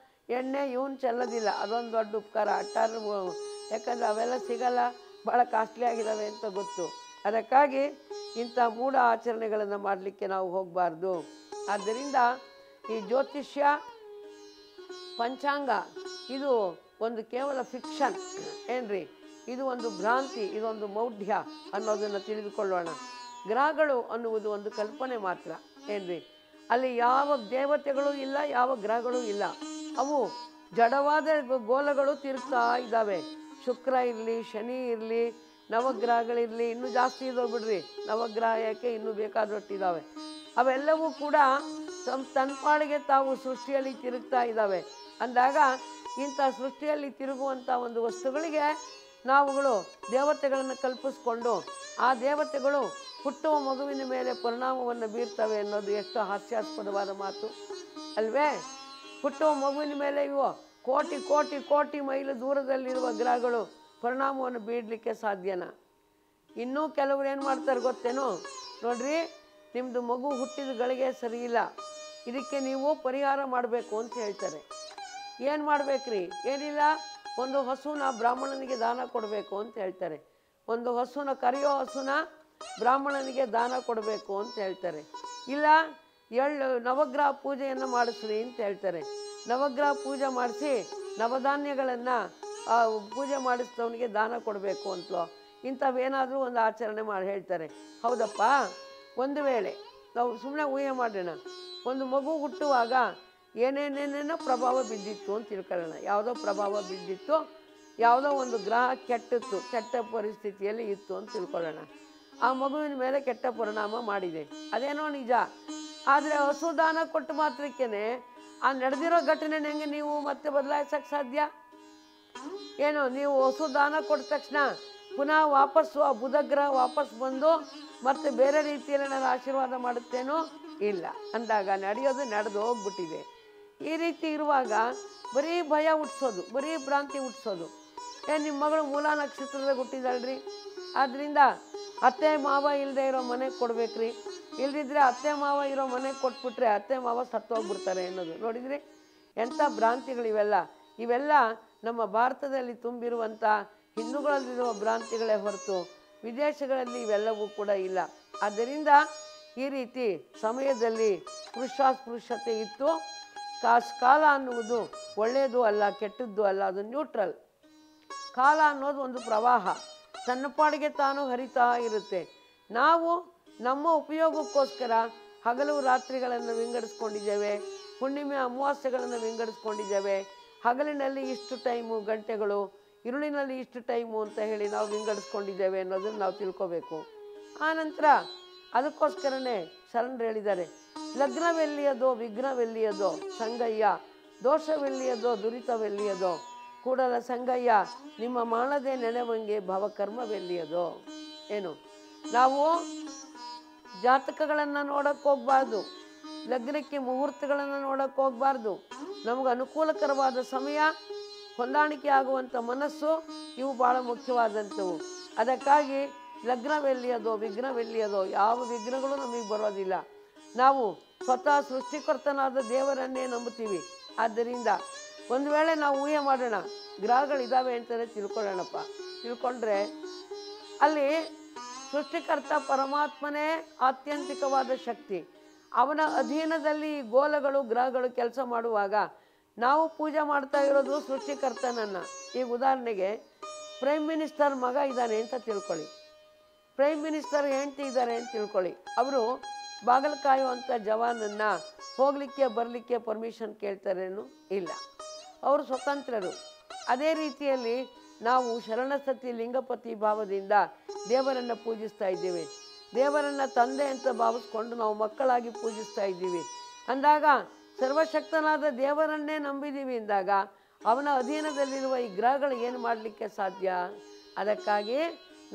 ಎಣ್ಣೆ ಇವನು ಚೆಲ್ಲೋದಿಲ್ಲ. ಅದೊಂದು ದೊಡ್ಡ ಉಪಕಾರ. ಅಟ್ಟಾರು, ಯಾಕಂದರೆ ಅವೆಲ್ಲ ಸಿಗಲ್ಲ, ಭಾಳ ಕಾಸ್ಟ್ಲಿ ಆಗಿದ್ದಾವೆ ಅಂತ ಗೊತ್ತು. ಅದಕ್ಕಾಗಿ ಇಂಥ ಮೂಢ ಆಚರಣೆಗಳನ್ನು ಮಾಡಲಿಕ್ಕೆ ನಾವು ಹೋಗಬಾರ್ದು. ಆದ್ದರಿಂದ ಈ ಜ್ಯೋತಿಷ್ಯ, ಪಂಚಾಂಗ ಇದು ಒಂದು ಕೇವಲ ಫಿಕ್ಷನ್ ಏನ್ರಿ, ಇದು ಒಂದು ಭ್ರಾಂತಿ, ಇದೊಂದು ಮೌಢ್ಯ ಅನ್ನೋದನ್ನು ತಿಳಿದುಕೊಳ್ಳೋಣ. ಗ್ರಹಗಳು ಅನ್ನುವುದು ಒಂದು ಕಲ್ಪನೆ ಮಾತ್ರ ಏನ್ರಿ. ಅಲ್ಲಿ ಯಾವ ದೇವತೆಗಳು ಇಲ್ಲ, ಯಾವ ಗ್ರಹಗಳು ಇಲ್ಲ. ಅವು ಜಡವಾದ ಗೋಲಗಳು ತಿರುಗ್ತಾ ಇದ್ದಾವೆ. ಶುಕ್ರ ಇರಲಿ, ಶನಿ ಇರಲಿ, ನವಗ್ರಹಗಳಿರಲಿ, ಇನ್ನೂ ಜಾಸ್ತಿ ಇದಾವೆ ಬಿಡ್ರಿ. ನವಗ್ರಹ ಯಾಕೆ, ಇನ್ನೂ ಬೇಕಾದೊಟ್ಟಿದ್ದಾವೆ. ಅವೆಲ್ಲವೂ ಕೂಡ ತನ್ಪಾಡಿಗೆ ತಾವು ಸೃಷ್ಟಿಯಲ್ಲಿ ತಿರುಗ್ತಾ ಇದ್ದಾವೆ. ಅಂದಾಗ ಇಂಥ ಸೃಷ್ಟಿಯಲ್ಲಿ ತಿರುಗುವಂಥ ಒಂದು ವಸ್ತುಗಳಿಗೆ ನಾವುಗಳು ದೇವತೆಗಳನ್ನು ಕಲ್ಪಿಸ್ಕೊಂಡು ಆ ದೇವತೆಗಳು ಹುಟ್ಟುವ ಮಗುವಿನ ಮೇಲೆ ಪರಿಣಾಮವನ್ನು ಬೀರ್ತವೆ ಅನ್ನೋದು ಎಷ್ಟು ಹಾಸ್ಯಾಸ್ಪದವಾದ ಮಾತು ಅಲ್ವೇ? ಹುಟ್ಟುವ ಮಗುವಿನ ಮೇಲೆ ಇವು ಕೋಟಿ ಕೋಟಿ ಕೋಟಿ ಮೈಲು ದೂರದಲ್ಲಿರುವ ಗ್ರಹಗಳು ಪರಿಣಾಮವನ್ನು ಬೀಳಲಿಕ್ಕೆ ಸಾಧ್ಯನಾ? ಇನ್ನೂ ಕೆಲವರು ಏನು ಮಾಡ್ತಾರೆ ಗೊತ್ತೇನೋ? ನೋಡ್ರಿ, ನಿಮ್ಮದು ಮಗು ಹುಟ್ಟಿದ ಗಳಿಗೆ ಸರಿ ಇಲ್ಲ, ಇದಕ್ಕೆ ನೀವು ಪರಿಹಾರ ಮಾಡಬೇಕು ಅಂತ ಹೇಳ್ತಾರೆ. ಏನು ಮಾಡ್ಬೇಕ್ರಿ? ಏನಿಲ್ಲ, ಒಂದು ಹಸುನ ಬ್ರಾಹ್ಮಣನಿಗೆ ದಾನ ಕೊಡಬೇಕು ಅಂತ ಹೇಳ್ತಾರೆ. ಒಂದು ಹಸುನ, ಕರೆಯೋ ಹಸುನ ಬ್ರಾಹ್ಮಣನಿಗೆ ದಾನ ಕೊಡಬೇಕು ಅಂತ ಹೇಳ್ತಾರೆ. ಇಲ್ಲ, ನವಗ್ರಹ ಪೂಜೆಯನ್ನು ಮಾಡಿಸ್ರಿ ಅಂತ ಹೇಳ್ತಾರೆ. ನವಗ್ರಹ ಪೂಜೆ ಮಾಡಿಸಿ ನವಧಾನ್ಯಗಳನ್ನು ಪೂಜೆ ಮಾಡಿಸಿದವನಿಗೆ ದಾನ ಕೊಡಬೇಕು ಅಂತಲೋ ಇಂಥವೇನಾದರೂ ಒಂದು ಆಚರಣೆ ಮಾಡಿ ಹೇಳ್ತಾರೆ. ಹೌದಪ್ಪ, ಒಂದು ವೇಳೆ ನಾವು ಸುಮ್ಮನೆ ಊಹೆ ಮಾಡೋಣ, ಒಂದು ಮಗು ಹುಟ್ಟುವಾಗ ಏನೇನೇನೇನೋ ಪ್ರಭಾವ ಬಿದ್ದಿತ್ತು ಅಂತ ತಿಳ್ಕೊಳ್ಳೋಣ. ಯಾವುದೋ ಪ್ರಭಾವ ಬಿದ್ದಿತ್ತು, ಯಾವುದೋ ಒಂದು ಗ್ರಹ ಕೆಟ್ಟಿತ್ತು, ಕೆಟ್ಟ ಪರಿಸ್ಥಿತಿಯಲ್ಲಿ ಇತ್ತು ಅಂತ ತಿಳ್ಕೊಳ್ಳೋಣ. ಆ ಮಗುವಿನ ಮೇಲೆ ಕೆಟ್ಟ ಪರಿಣಾಮ ಮಾಡಿದೆ, ಅದೇನೋ ನಿಜ. ಆದರೆ ಹಸು ದಾನ ಕೊಟ್ಟು ಮಾತ್ರಕ್ಕೇ ಆ ನಡೆದಿರೋ ಘಟನೆ ಹೆಂಗೆ ನೀವು ಮತ್ತೆ ಬದಲಾಯಿಸೋಕ್ಕೆ ಸಾಧ್ಯ? ಏನು, ನೀವು ಹಸು ದಾನ ಕೊಟ್ಟ ತಕ್ಷಣ ಪುನಃ ವಾಪಸ್ಸು ಆ ಬುಧಗ್ರಹ ವಾಪಸ್ ಬಂದು ಮತ್ತೆ ಬೇರೆ ರೀತಿಯಲ್ಲಿ ನಾನು ಆಶೀರ್ವಾದ ಮಾಡುತ್ತೇನೋ? ಇಲ್ಲ. ಅಂದಾಗ ನಡೆಯೋದು ನಡೆದು ಹೋಗ್ಬಿಟ್ಟಿದೆ. ಈ ರೀತಿ ಇರುವಾಗ ಬರೀ ಭಯ ಹುಟ್ಟಿಸೋದು, ಬರೀ ಭ್ರಾಂತಿ ಹುಟ್ಟಿಸೋದು. ನಿಮ್ಮ ಮಗಳು ಮೂಲ ನಕ್ಷತ್ರದಾಗ ಹುಟ್ಟಿದಳ್ರಿ, ಆದ್ದರಿಂದ ಅತ್ತೆ ಮಾವ ಇಲ್ಲದೆ ಇರೋ ಮನೆಗೆ ಕೊಡ್ಬೇಕ್ರಿ, ಇಲ್ದಿದ್ರೆ ಅತ್ತೆ ಮಾವ ಇರೋ ಮನೆಗೆ ಕೊಟ್ಬಿಟ್ರೆ ಅತ್ತೆ ಮಾವ ಸತ್ತೋಗ್ಬಿಡ್ತಾರೆ ಅನ್ನೋದು. ನೋಡಿದ್ರಿ ಎಂಥ ಭ್ರಾಂತಿಗಳಿವೆಲ್ಲ. ಇವೆಲ್ಲ ನಮ್ಮ ಭಾರತದಲ್ಲಿ ತುಂಬಿರುವಂಥ ಹಿಂದೂಗಳಲ್ಲಿರುವ ಭ್ರಾಂತಿಗಳೇ ಹೊರತು ವಿದೇಶಗಳಲ್ಲಿ ಇವೆಲ್ಲವೂ ಕೂಡ ಇಲ್ಲ. ಆದ್ದರಿಂದ ಈ ರೀತಿ ಸಮಯದಲ್ಲಿ ಪುರುಷಾಸ್ಪೃಶ್ಯತೆ ಇತ್ತು. ಕಾಲ ಅನ್ನುವುದು ಒಳ್ಳೆಯದು ಅಲ್ಲ, ಕೆಟ್ಟದ್ದು ಅಲ್ಲ, ಅದು ನ್ಯೂಟ್ರಲ್. ಕಾಲ ಅನ್ನೋದು ಒಂದು ಪ್ರವಾಹ, ತನ್ನ ಪಾಡಿಗೆ ತಾನು ಹರಿತಾ ಇರುತ್ತೆ. ನಾವು ನಮ್ಮ ಉಪಯೋಗಕ್ಕೋಸ್ಕರ ಹಗಲು ರಾತ್ರಿಗಳನ್ನು ವಿಂಗಡಿಸ್ಕೊಂಡಿದ್ದೇವೆ, ಹುಣ್ಣಿಮೆ ಅಮಾವಾಸ್ಯೆಗಳನ್ನು ವಿಂಗಡಿಸ್ಕೊಂಡಿದ್ದೇವೆ. ಹಗಲಿನಲ್ಲಿ ಇಷ್ಟು ಟೈಮು ಗಂಟೆಗಳು, ഇരുಳಿನಲ್ಲಿ ಇಷ್ಟು ಟೈಮು ಅಂತ ಹೇಳಿ ನಾವು ವಿಂಗಡಿಸ್ಕೊಂಡಿದ್ದೇವೆ ಅನ್ನೋದನ್ನು ನಾವು ತಿಳ್ಕೋಬೇಕು. ಆನಂತರ ಅದಕ್ಕೋಸ್ಕರನೇ ಶರಣರು ಹೇಳಿದ್ದಾರೆ, ಲಗ್ನವೆಲ್ಲಿಯದೋ ವಿಘ್ನವೆಲ್ಲಿಯದೋ ಸಂಗಯ್ಯ, ದೋಷವೆಲ್ಲಿಯದೋ ದುರಿತವೆಲ್ಲಿಯದೋ, ಕೂಡಲ ಸಂಗಯ್ಯ ನಿಮ್ಮ ಮಾಡದೆ ನೆನೆವಂಗೆ ಭವಕರ್ಮವೆಲ್ಲಿಯದೋ. ಏನು, ನಾವು ಜಾತಕಗಳನ್ನು ನೋಡೋಕ್ಕೆ ಹೋಗಬಾರ್ದು, ಲಗ್ನಕ್ಕೆ ಮುಹೂರ್ತಗಳನ್ನು ನೋಡೋಕ್ಕೆ ಹೋಗಬಾರ್ದು. ನಮಗೆ ಅನುಕೂಲಕರವಾದ ಸಮಯ, ಹೊಂದಾಣಿಕೆ ಆಗುವಂಥ ಮನಸ್ಸು, ಇವು ಭಾಳ ಮುಖ್ಯವಾದಂಥವು. ಅದಕ್ಕಾಗಿ ಲಗ್ನವೆಲ್ಲಿಯದೋ ವಿಘ್ನವೆಲ್ಲಿಯದೋ, ಯಾವ ವಿಘ್ನಗಳು ನಮಗೆ ಬರೋದಿಲ್ಲ. ನಾವು ಸ್ವತಃ ಸೃಷ್ಟಿಕರ್ತನಾದ ದೇವರನ್ನೇ ನಂಬುತ್ತೀವಿ. ಆದ್ದರಿಂದ ಒಂದು ವೇಳೆ ನಾವು ಊಹೆ ಮಾಡೋಣ, ಗ್ರಹಗಳಿದ್ದಾವೆ ಅಂತಲೇ ತಿಳ್ಕೊಳ್ಳೋಣಪ್ಪ. ತಿಳ್ಕೊಂಡ್ರೆ ಅಲ್ಲಿ ಸೃಷ್ಟಿಕರ್ತ ಪರಮಾತ್ಮನೇ ಆತ್ಯಂತಿಕವಾದ ಶಕ್ತಿ. ಅವನ ಅಧೀನದಲ್ಲಿ ಈ ಗೋಲಗಳು ಗ್ರಹಗಳು ಕೆಲಸ ಮಾಡುವಾಗ ನಾವು ಪೂಜೆ ಮಾಡ್ತಾ ಇರೋದು ಸೃಷ್ಟಿಕರ್ತನನ್ನು. ಈಗ ಉದಾಹರಣೆಗೆ ಪ್ರೈಮ್ ಮಿನಿಸ್ಟರ್ ಮಗ ಇದ್ದಾನೆ ಅಂತ ತಿಳ್ಕೊಳ್ಳಿ, ಪ್ರೈಮ್ ಮಿನಿಸ್ಟರ್ ಹೆಂಡತಿ ಇದ್ದಾರೆ ಅಂತ ತಿಳ್ಕೊಳ್ಳಿ. ಅವರು ಬಾಗಿಲು ಕಾಯುವಂಥ ಜವಾನನ್ನು ಹೋಗಲಿಕ್ಕೆ ಬರಲಿಕ್ಕೆ ಪರ್ಮಿಷನ್ ಕೇಳ್ತಾರೇನು? ಇಲ್ಲ, ಅವರು ಸ್ವತಂತ್ರರು. ಅದೇ ರೀತಿಯಲ್ಲಿ ನಾವು ಶರಣಸತಿ ಲಿಂಗಪತಿ ಭಾವದಿಂದ ದೇವರನ್ನು ಪೂಜಿಸ್ತಾ ಇದ್ದೀವಿ. ದೇವರನ್ನು ತಂದೆ ಅಂತ ಭಾವಿಸ್ಕೊಂಡು ನಾವು ಮಕ್ಕಳಾಗಿ ಪೂಜಿಸ್ತಾ ಇದ್ದೀವಿ. ಅಂದಾಗ ಸರ್ವಶಕ್ತನಾದ ದೇವರನ್ನೇ ನಂಬಿದ್ದೀವಿ ಅಂದಾಗ ಅವನ ಅಧೀನದಲ್ಲಿರುವ ಈ ಗ್ರಹಗಳು ಏನು ಮಾಡಲಿಕ್ಕೆ ಸಾಧ್ಯ? ಅದಕ್ಕಾಗಿ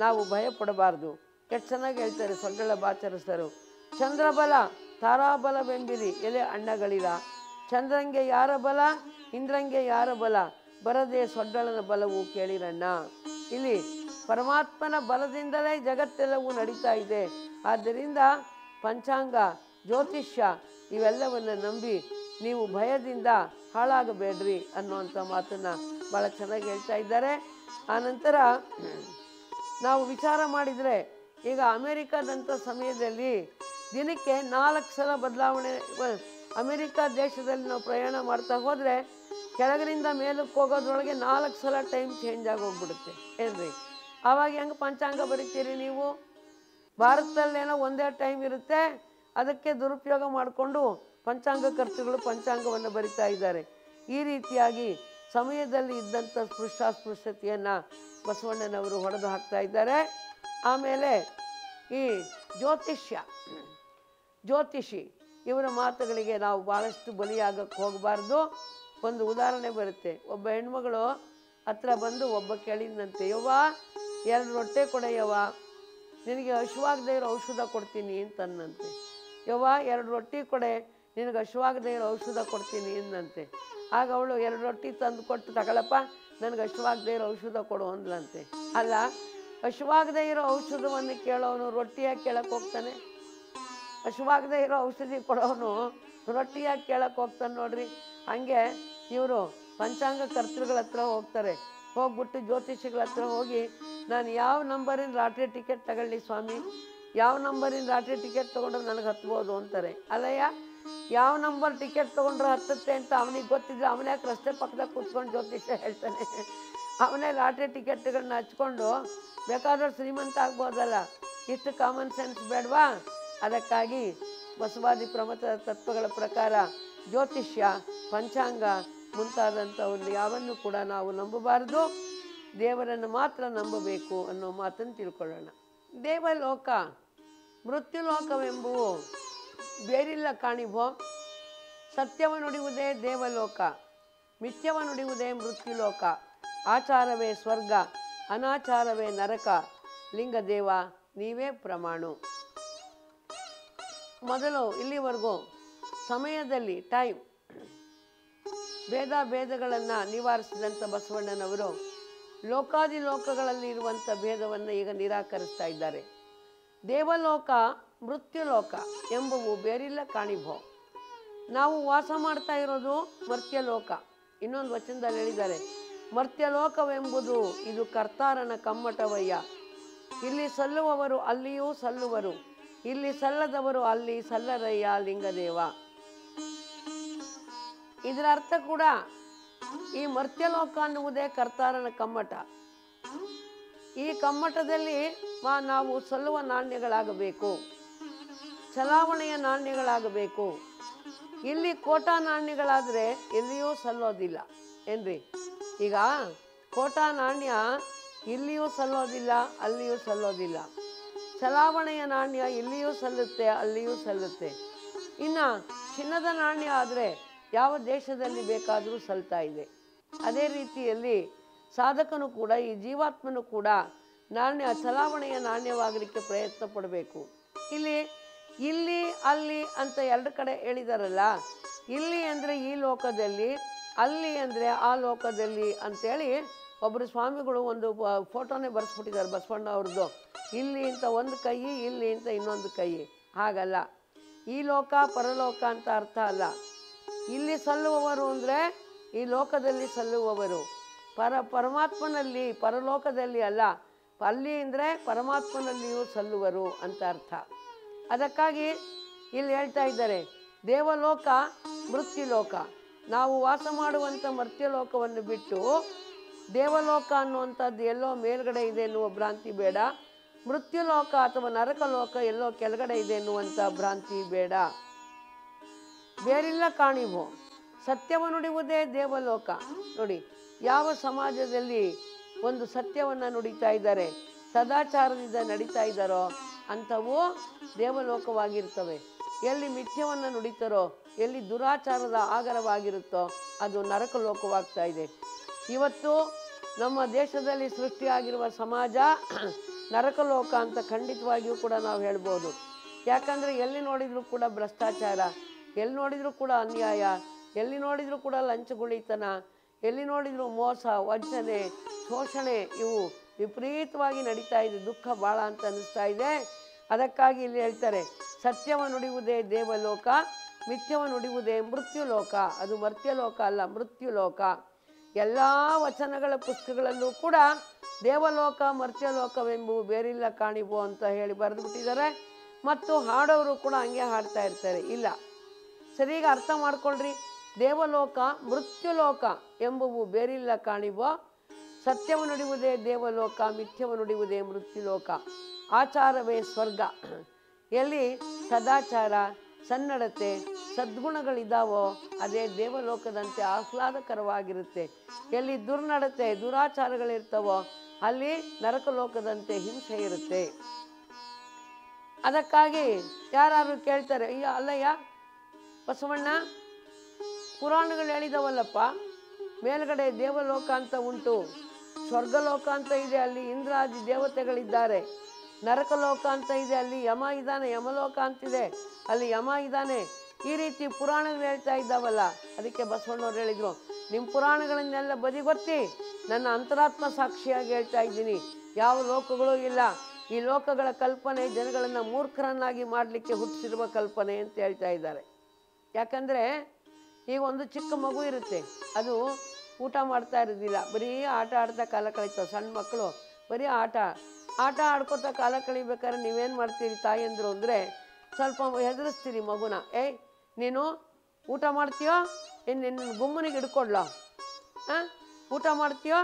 ನಾವು ಭಯಪಡಬಾರ್ದು. ಎಷ್ಟು ಚೆನ್ನಾಗಿ ಹೇಳ್ತಾರೆ ಸೊಡ್ಡಳ ಬಾಚರಿಸರು, ಚಂದ್ರಬಲ ತಾರಾಬಲವೆಂಬಿರಿ ಎಲೆ ಅಣ್ಣಗಳಿರ, ಚಂದ್ರಂಗೆ ಯಾರ ಬಲ ಇಂದ್ರಂಗೆ ಯಾರ ಬಲ, ಬರದೆ ಸೊಡ್ಡಳನ ಬಲವು ಕೇಳಿರಣ್ಣ. ಇಲ್ಲಿ ಪರಮಾತ್ಮನ ಬಲದಿಂದಲೇ ಜಗತ್ತೆಲ್ಲವೂ ನಡೀತಾ ಇದೆ. ಆದ್ದರಿಂದ ಪಂಚಾಂಗ, ಜ್ಯೋತಿಷ್ಯ ಇವೆಲ್ಲವನ್ನು ನಂಬಿ ನೀವು ಭಯದಿಂದ ಹಾಳಾಗಬೇಡ್ರಿ ಅನ್ನುವಂಥ ಮಾತನ್ನು ಭಾಳ ಚೆನ್ನಾಗಿ ಹೇಳ್ತಾ ಇದ್ದಾರೆ. ಆನಂತರ ನಾವು ವಿಚಾರ ಮಾಡಿದರೆ, ಈಗ ಅಮೇರಿಕಾದಂಥ ಸಮಯದಲ್ಲಿ ದಿನಕ್ಕೆ 4 ಸಲ ಬದಲಾವಣೆ. ಅಮೇರಿಕಾ ದೇಶದಲ್ಲಿ ನಾವು ಪ್ರಯಾಣ ಮಾಡ್ತಾ ಹೋದರೆ ಕೆಳಗರಿಂದ ಮೇಲಕ್ಕೆ ಹೋಗೋದ್ರೊಳಗೆ 4 ಸಲ ಟೈಮ್ ಚೇಂಜ್ ಆಗಿ ಹೋಗ್ಬಿಡುತ್ತೆ ಏನ್ರಿ. ಆವಾಗ ಹೆಂಗೆ ಪಂಚಾಂಗ ಬರೀತೀರಿ ನೀವು? ಭಾರತದಲ್ಲೇನೋ ಒಂದೇ ಟೈಮ್ ಇರುತ್ತೆ, ಅದಕ್ಕೆ ದುರುಪಯೋಗ ಮಾಡಿಕೊಂಡು ಪಂಚಾಂಗಕರ್ತೃಗಳು ಪಂಚಾಂಗವನ್ನು ಬರಿತಾ ಇದ್ದಾರೆ. ಈ ರೀತಿಯಾಗಿ ಸಮಯದಲ್ಲಿ ಇದ್ದಂಥ ಸ್ಪೃಶ್ಯತೆಯನ್ನು ಬಸವಣ್ಣನವರು ಹೊಡೆದು ಹಾಕ್ತಾ ಇದ್ದಾರೆ. ಆಮೇಲೆ ಈ ಜ್ಯೋತಿಷಿ ಇವರ ಮಾತುಗಳಿಗೆ ನಾವು ಭಾಳಷ್ಟು ಬಲಿಯಾಗಕ್ಕೆ ಹೋಗಬಾರ್ದು. ಒಂದು ಉದಾಹರಣೆ ಬರುತ್ತೆ. ಒಬ್ಬ ಹೆಣ್ಮಗಳು ಹತ್ರ ಬಂದು ಒಬ್ಬ ಕೇಳಿದಂತೆ, ಯವ್ವ 2 ರೊಟ್ಟೆ ಕೊಡೆಯವ್ವ, ನಿನಗೆ ಹಶುವಾಗದೇ ಇರೋ ಔಷಧ ಕೊಡ್ತೀನಿ ಅಂತನ್ನಂತೆ. ಯವ್ವ 2 ರೊಟ್ಟಿ ಕೊಡೆ, ನಿನಗೆ ಹಶುವಾಗದೇ ಇರೋ ಔಷಧ ಕೊಡ್ತೀನಿ ಎಂದಂತೆ. ಆಗ ಅವಳು 2 ರೊಟ್ಟಿ ತಂದು ಕೊಟ್ಟು, ತಗೊಳಪ್ಪ ನನಗೆ ಹಶುವಾಗದೇ ಇರೋ ಔಷಧ ಕೊಡು ಅಂದ್ಲಂತೆ. ಅಲ್ಲ, ಹಶುವಾಗದೇ ಇರೋ ಔಷಧವನ್ನು ಕೇಳೋನು ರೊಟ್ಟಿಯಾಗಿ ಕೇಳಕ್ಕೆ ಹೋಗ್ತಾನೆ? ಹಶುವಾಗದೇ ಇರೋ ಔಷಧಿ ಕೊಡೋನು ರೊಟ್ಟಿಯಾಗಿ ಕೇಳಕ್ಕೆ ಹೋಗ್ತಾನೆ ನೋಡ್ರಿ. ಹಾಗೆ ಇವರು ಪಂಚಾಂಗ ಕರ್ತೃಗಳ ಹತ್ರ ಹೋಗ್ತಾರೆ. ಹೋಗ್ಬಿಟ್ಟು ಜ್ಯೋತಿಷಿಗಳ ಹತ್ರ ಹೋಗಿ, ನಾನು ಯಾವ ನಂಬರಿನ ಲಾಟ್ರಿ ಟಿಕೆಟ್ ತಗೊಳ್ಳಿ ಸ್ವಾಮಿ, ಯಾವ ನಂಬರಿನ ಲಾಟ್ರಿ ಟಿಕೆಟ್ ತೊಗೊಂಡ್ರೆ ನನಗೆ ಹತ್ಬೋದು ಅಂತಾರೆ. ಅಲ್ಲಯ್ಯ, ಯಾವ ನಂಬರ್ ಟಿಕೆಟ್ ತೊಗೊಂಡ್ರೆ ಹತ್ತುತ್ತೆ ಅಂತ ಅವನಿಗೆ ಗೊತ್ತಿದ್ರೆ ಅವನ್ಯಾಕೆ ರಸ್ತೆ ಪಕ್ಕದಾಗ ಕೂತ್ಕೊಂಡು ಜ್ಯೋತಿಷ್ಯ ಹೇಳ್ತಾನೆ? ಅವನೇ ಲಾಟ್ರಿ ಟಿಕೆಟ್ಗಳನ್ನ ಹಚ್ಕೊಂಡು ಬೇಕಾದ್ರೆ ಶ್ರೀಮಂತ ಆಗ್ಬೋದಲ್ಲ. ಇಷ್ಟು ಕಾಮನ್ ಸೆನ್ಸ್ ಬೇಡವಾ? ಅದಕ್ಕಾಗಿ ಬಸವಾದಿ ಪ್ರಮಥದ ತತ್ವಗಳ ಪ್ರಕಾರ ಜ್ಯೋತಿಷ್ಯ, ಪಂಚಾಂಗ ಮುಂತಾದಂಥವನ್ನು ಯಾವನ್ನು ಕೂಡ ನಾವು ನಂಬಬಾರದು, ದೇವರನ್ನು ಮಾತ್ರ ನಂಬಬೇಕು ಅನ್ನೋ ಮಾತನ್ನು ತಿಳ್ಕೊಳ್ಳೋಣ. ದೇವಲೋಕ ಮೃತ್ಯುಲೋಕವೆಂಬುವು ಬೇರಿಲ್ಲ ಕಾಣಿಭೋ, ಸತ್ಯವ ನುಡಿಯುವುದೇ ದೇವಲೋಕ, ಮಿಥ್ಯವ ನುಡಿಯುವುದೇ ಮೃತ್ಯುಲೋಕ, ಆಚಾರವೇ ಸ್ವರ್ಗ ಅನಾಚಾರವೇ ನರಕ, ಲಿಂಗದೇವ ನೀವೇ ಪ್ರಮಾಣು. ಮೊದಲು ಇಲ್ಲಿವರೆಗೂ ಸಮಯದಲ್ಲಿ ಟೈಮ್ ಭೇದಗಳನ್ನು ನಿವಾರಿಸಿದಂಥ ಬಸವಣ್ಣನವರು ಲೋಕಾದಿ ಲೋಕಗಳಲ್ಲಿ ಇರುವಂಥ ಭೇದವನ್ನು ಈಗ ನಿರಾಕರಿಸ್ತಾ ಇದ್ದಾರೆ. ದೇವಲೋಕ ಮೃತ್ಯುಲೋಕ ಎಂಬುವು ಬೇರಿಲ್ಲ ಕಾಣಿಭೋ. ನಾವು ವಾಸ ಮಾಡ್ತಾ ಇರೋದು ಮರ್ತ್ಯಲೋಕ. ಇನ್ನೊಂದು ವಚನದಲ್ಲಿ ಹೇಳಿದ್ದಾರೆ, ಮರ್ತ್ಯಲೋಕವೆಂಬುದು ಇದು ಕರ್ತಾರನ ಕಮ್ಮಟವಯ್ಯ, ಇಲ್ಲಿ ಸಲ್ಲುವವರು ಅಲ್ಲಿಯೂ ಸಲ್ಲುವರು, ಇಲ್ಲಿ ಸಲ್ಲದವರು ಅಲ್ಲಿ ಸಲ್ಲರಯ್ಯ ಲಿಂಗದೇವ. ಇದರ ಅರ್ಥ ಕೂಡ ಈ ಮರ್ತ್ಯಲೋಕ ಅನ್ನುವುದೇ ಕರ್ತಾರನ ಕಮ್ಮಟ. ಈ ಕಮ್ಮಟದಲ್ಲಿ ನಾವು ಸಲ್ಲುವ ನಾಣ್ಯಗಳಾಗಬೇಕು, ಚಲಾವಣೆಯ ನಾಣ್ಯಗಳಾಗಬೇಕು. ಇಲ್ಲಿ ಕೋಟಾ ನಾಣ್ಯಗಳಾದರೆ ಎಲ್ಲಿಯೂ ಸಲ್ಲೋದಿಲ್ಲ ಏನ್ರಿ. ಈಗ ಕೋಟಾ ನಾಣ್ಯ ಇಲ್ಲಿಯೂ ಸಲ್ಲೋದಿಲ್ಲ, ಅಲ್ಲಿಯೂ ಸಲ್ಲೋದಿಲ್ಲ. ಚಲಾವಣೆಯ ನಾಣ್ಯ ಇಲ್ಲಿಯೂ ಸಲ್ಲುತ್ತೆ, ಅಲ್ಲಿಯೂ ಸಲ್ಲುತ್ತೆ. ಇನ್ನು ಚಿನ್ನದ ನಾಣ್ಯ ಆದರೆ ಯಾವ ದೇಶದಲ್ಲಿ ಬೇಕಾದರೂ ಸಲ್ತಾ ಇದೆ. ಅದೇ ರೀತಿಯಲ್ಲಿ ಸಾಧಕನು ಕೂಡ, ಈ ಜೀವಾತ್ಮನು ಕೂಡ ನಾಣ್ಯ, ಚಲಾವಣೆಯ ನಾಣ್ಯವಾಗಲಿಕ್ಕೆ ಪ್ರಯತ್ನ ಪಡಬೇಕು. ಇಲ್ಲಿ ಅಲ್ಲಿ ಅಂತ ಎರಡು ಕಡೆ ಹೇಳಿದಾರಲ್ಲ, ಇಲ್ಲಿ ಅಂದರೆ ಈ ಲೋಕದಲ್ಲಿ, ಅಲ್ಲಿ ಅಂದರೆ ಆ ಲೋಕದಲ್ಲಿ ಅಂತೇಳಿ ಒಬ್ಬರು ಸ್ವಾಮಿಗಳು ಒಂದು ಫೋಟೋನೇ ಬರೆಸ್ಬಿಟ್ಟಿದ್ದಾರೆ ಬಸವಣ್ಣ ಅವ್ರದ್ದು. ಇಲ್ಲಿ ಅಂತ ಒಂದು ಕೈ, ಇಲ್ಲಿ ಅಂತ ಇನ್ನೊಂದು ಕೈ. ಹಾಗಲ್ಲ, ಈ ಲೋಕ ಪರಲೋಕ ಅಂತ ಅರ್ಥ ಅಲ್ಲ. ಇಲ್ಲಿ ಸಲ್ಲುವವರು ಅಂದರೆ ಈ ಲೋಕದಲ್ಲಿ ಸಲ್ಲುವವರು, ಪರಮಾತ್ಮನಲ್ಲಿ, ಪರಲೋಕದಲ್ಲಿ ಅಲ್ಲ. ಅಲ್ಲಿ ಅಂದರೆ ಪರಮಾತ್ಮನಲ್ಲಿಯೂ ಸಲ್ಲುವರು ಅಂತ ಅರ್ಥ. ಅದಕ್ಕಾಗಿ ಇಲ್ಲಿ ಹೇಳ್ತಾ ಇದ್ದಾರೆ, ದೇವಲೋಕ ಮೃತ್ಯುಲೋಕ. ನಾವು ವಾಸ ಮಾಡುವಂಥ ಮರ್ತ್ಯಲೋಕವನ್ನು ಬಿಟ್ಟು ದೇವಲೋಕ ಅನ್ನುವಂಥದ್ದು ಎಲ್ಲೋ ಮೇಲ್ಗಡೆ ಇದೆ ಎನ್ನುವ ಭ್ರಾಂತಿ ಬೇಡ. ಮೃತ್ಯುಲೋಕ ಅಥವಾ ನರಕಲೋಕ ಎಲ್ಲೋ ಕೆಳಗಡೆ ಇದೆ ಎನ್ನುವಂಥ ಭ್ರಾಂತಿ ಬೇಡ. ಬೇರಿಲ್ಲ ಕಾಣಿವು ಸತ್ಯವನ್ನು ನುಡಿಯುವುದೇ ದೇವಲೋಕ. ನೋಡಿ, ಯಾವ ಸಮಾಜದಲ್ಲಿ ಒಂದು ಸತ್ಯವನ್ನು ನುಡಿತಾ ಇದ್ದಾರೆ, ಸದಾಚಾರದಿಂದ ನಡೀತಾ ಇದ್ದಾರೋ ಅಂಥವು ದೇವಲೋಕವಾಗಿರ್ತವೆ. ಎಲ್ಲಿ ಮಿಥ್ಯವನ್ನು ನುಡಿತಾರೋ, ಎಲ್ಲಿ ದುರಾಚಾರದ ಆಗರವಾಗಿರುತ್ತೋ ಅದು ನರಕಲೋಕವಾಗ್ತಾ ಇದೆ. ಇವತ್ತು ನಮ್ಮ ದೇಶದಲ್ಲಿ ಸೃಷ್ಟಿಯಾಗಿರುವ ಸಮಾಜ ನರಕಲೋಕ ಅಂತ ಖಂಡಿತವಾಗಿಯೂ ಕೂಡ ನಾವು ಹೇಳ್ಬೋದು. ಯಾಕಂದರೆ ಎಲ್ಲಿ ನೋಡಿದರೂ ಕೂಡ ಭ್ರಷ್ಟಾಚಾರ, ಎಲ್ಲಿ ನೋಡಿದರೂ ಕೂಡ ಅನ್ಯಾಯ, ಎಲ್ಲಿ ನೋಡಿದರೂ ಕೂಡ ಲಂಚಗುಳಿತನ, ಎಲ್ಲಿ ನೋಡಿದರೂ ಮೋಸ, ವಂಚನೆ, ಶೋಷಣೆ ಇವು ವಿಪರೀತವಾಗಿ ನಡೀತಾ ಇದೆ. ದುಃಖ ಭಾಳ ಅಂತ ಅನ್ನಿಸ್ತಾ ಇದೆ. ಅದಕ್ಕಾಗಿ ಇಲ್ಲಿ ಹೇಳ್ತಾರೆ, ಸತ್ಯವನ್ನು ನುಡಿಯುವುದೇ ದೇವಲೋಕ, ಮಿಥ್ಯವನ್ನು ನುಡಿಯುವುದೇ ಮೃತ್ಯುಲೋಕ. ಅದು ಮರ್ತ್ಯಲೋಕ ಅಲ್ಲ, ಮೃತ್ಯುಲೋಕ. ಎಲ್ಲ ವಚನಗಳ ಪುಸ್ತಕಗಳಲ್ಲೂ ಕೂಡ ದೇವಲೋಕ ಮರ್ತ್ಯಲೋಕವೆಂಬುವು ಬೇರಿಲ್ಲ ಕಾಣಿವು ಅಂತ ಹೇಳಿ ಬರೆದು ಬಿಟ್ಟಿದ್ದಾರೆ. ಮತ್ತು ಹಾಡೋರು ಕೂಡ ಹಂಗೆ ಹಾಡ್ತಾ ಇರ್ತಾರೆ. ಇಲ್ಲ, ಸರಿಯಾಗಿ ಅರ್ಥ ಮಾಡ್ಕೊಳ್ರಿ. ದೇವಲೋಕ ಮೃತ್ಯುಲೋಕ ಎಂಬುವು ಬೇರಿಲ್ಲ ಕಾಣಿವೋ, ಸತ್ಯವನ್ನು ನುಡಿಯುವುದೇ ದೇವಲೋಕ, ಮಿಥ್ಯವನ್ನು ನುಡಿಯುವುದೇ ಮೃತ್ಯುಲೋಕ. ಆಚಾರವೇ ಸ್ವರ್ಗ. ಎಲ್ಲಿ ಸದಾಚಾರ, ಸನ್ನಡತೆ, ಸದ್ಗುಣಗಳಿದ್ದಾವೋ ಅದೇ ದೇವಲೋಕದಂತೆ ಆಹ್ಲಾದಕರವಾಗಿರುತ್ತೆ. ಎಲ್ಲಿ ದುರ್ನಡತೆ, ದುರಾಚಾರಗಳಿರ್ತಾವೋ ಅಲ್ಲಿ ನರಕಲೋಕದಂತೆ ಹಿಂಸೆ ಇರುತ್ತೆ. ಅದಕ್ಕಾಗಿ ಯಾರು ಕೇಳ್ತಾರೆ, ಅಲ್ಲಯ್ಯ ಬಸವಣ್ಣ, ಪುರಾಣಗಳು ಹೇಳಿದವಲ್ಲಪ್ಪ, ಮೇಲ್ಗಡೆ ದೇವಲೋಕ ಅಂತ ಉಂಟು, ಸ್ವರ್ಗಲೋಕ ಅಂತ ಇದೆ, ಅಲ್ಲಿ ಇಂದ್ರಾದಿ ದೇವತೆಗಳಿದ್ದಾರೆ. ನರಕಲೋಕ ಅಂತ ಇದೆ, ಅಲ್ಲಿ ಯಮ ಇದ್ದಾನೆ, ಯಮಲೋಕ ಅಂತಿದೆ, ಅಲ್ಲಿ ಯಮ ಇದ್ದಾನೆ. ಈ ರೀತಿ ಪುರಾಣಗಳು ಹೇಳ್ತಾ ಇದ್ದಾವಲ್ಲ. ಅದಕ್ಕೆ ಬಸವಣ್ಣವ್ರು ಹೇಳಿದರು, ನಿಮ್ಮ ಪುರಾಣಗಳನ್ನೆಲ್ಲ ಬದಿಗೊತ್ತಿ ನನ್ನ ಅಂತರಾತ್ಮ ಸಾಕ್ಷಿಯಾಗಿ ಹೇಳ್ತಾ ಇದ್ದೀನಿ, ಯಾವ ಲೋಕಗಳೂ ಇಲ್ಲ. ಈ ಲೋಕಗಳ ಕಲ್ಪನೆ ಜನಗಳನ್ನು ಮೂರ್ಖರನ್ನಾಗಿ ಮಾಡಲಿಕ್ಕೆ ಹುಟ್ಟಿಸಿರುವ ಕಲ್ಪನೆ ಅಂತ ಹೇಳ್ತಾ ಇದ್ದಾರೆ. ಯಾಕಂದರೆ ಈಗ ಒಂದು ಚಿಕ್ಕ ಮಗು ಇರುತ್ತೆ, ಅದು ಊಟ ಮಾಡ್ತಾ ಇರೋದಿಲ್ಲ, ಬರೀ ಆಟ ಆಡ್ತಾ ಕಾಲ ಕಳೀತಾವೆ. ಸಣ್ಣ ಮಕ್ಕಳು ಬರೀ ಆಟ ಆಡ್ಕೊತಾ ಕಾಲ ಕಳಿಬೇಕಾದ್ರೆ ನೀವೇನು ಮಾಡ್ತೀರಿ ತಾಯಿಯಂದರು ಅಂದರೆ, ಸ್ವಲ್ಪ ಹೆದರಿಸ್ತೀರಿ ಮಗುನ. ನೀನು ಊಟ ಮಾಡ್ತೀಯೋ, ನಿನ್ನ ಗುಮ್ಮನಿಗೆ ಹಿಡ್ಕೊಡ್ಲೋ, ಊಟ ಮಾಡ್ತೀಯೋ,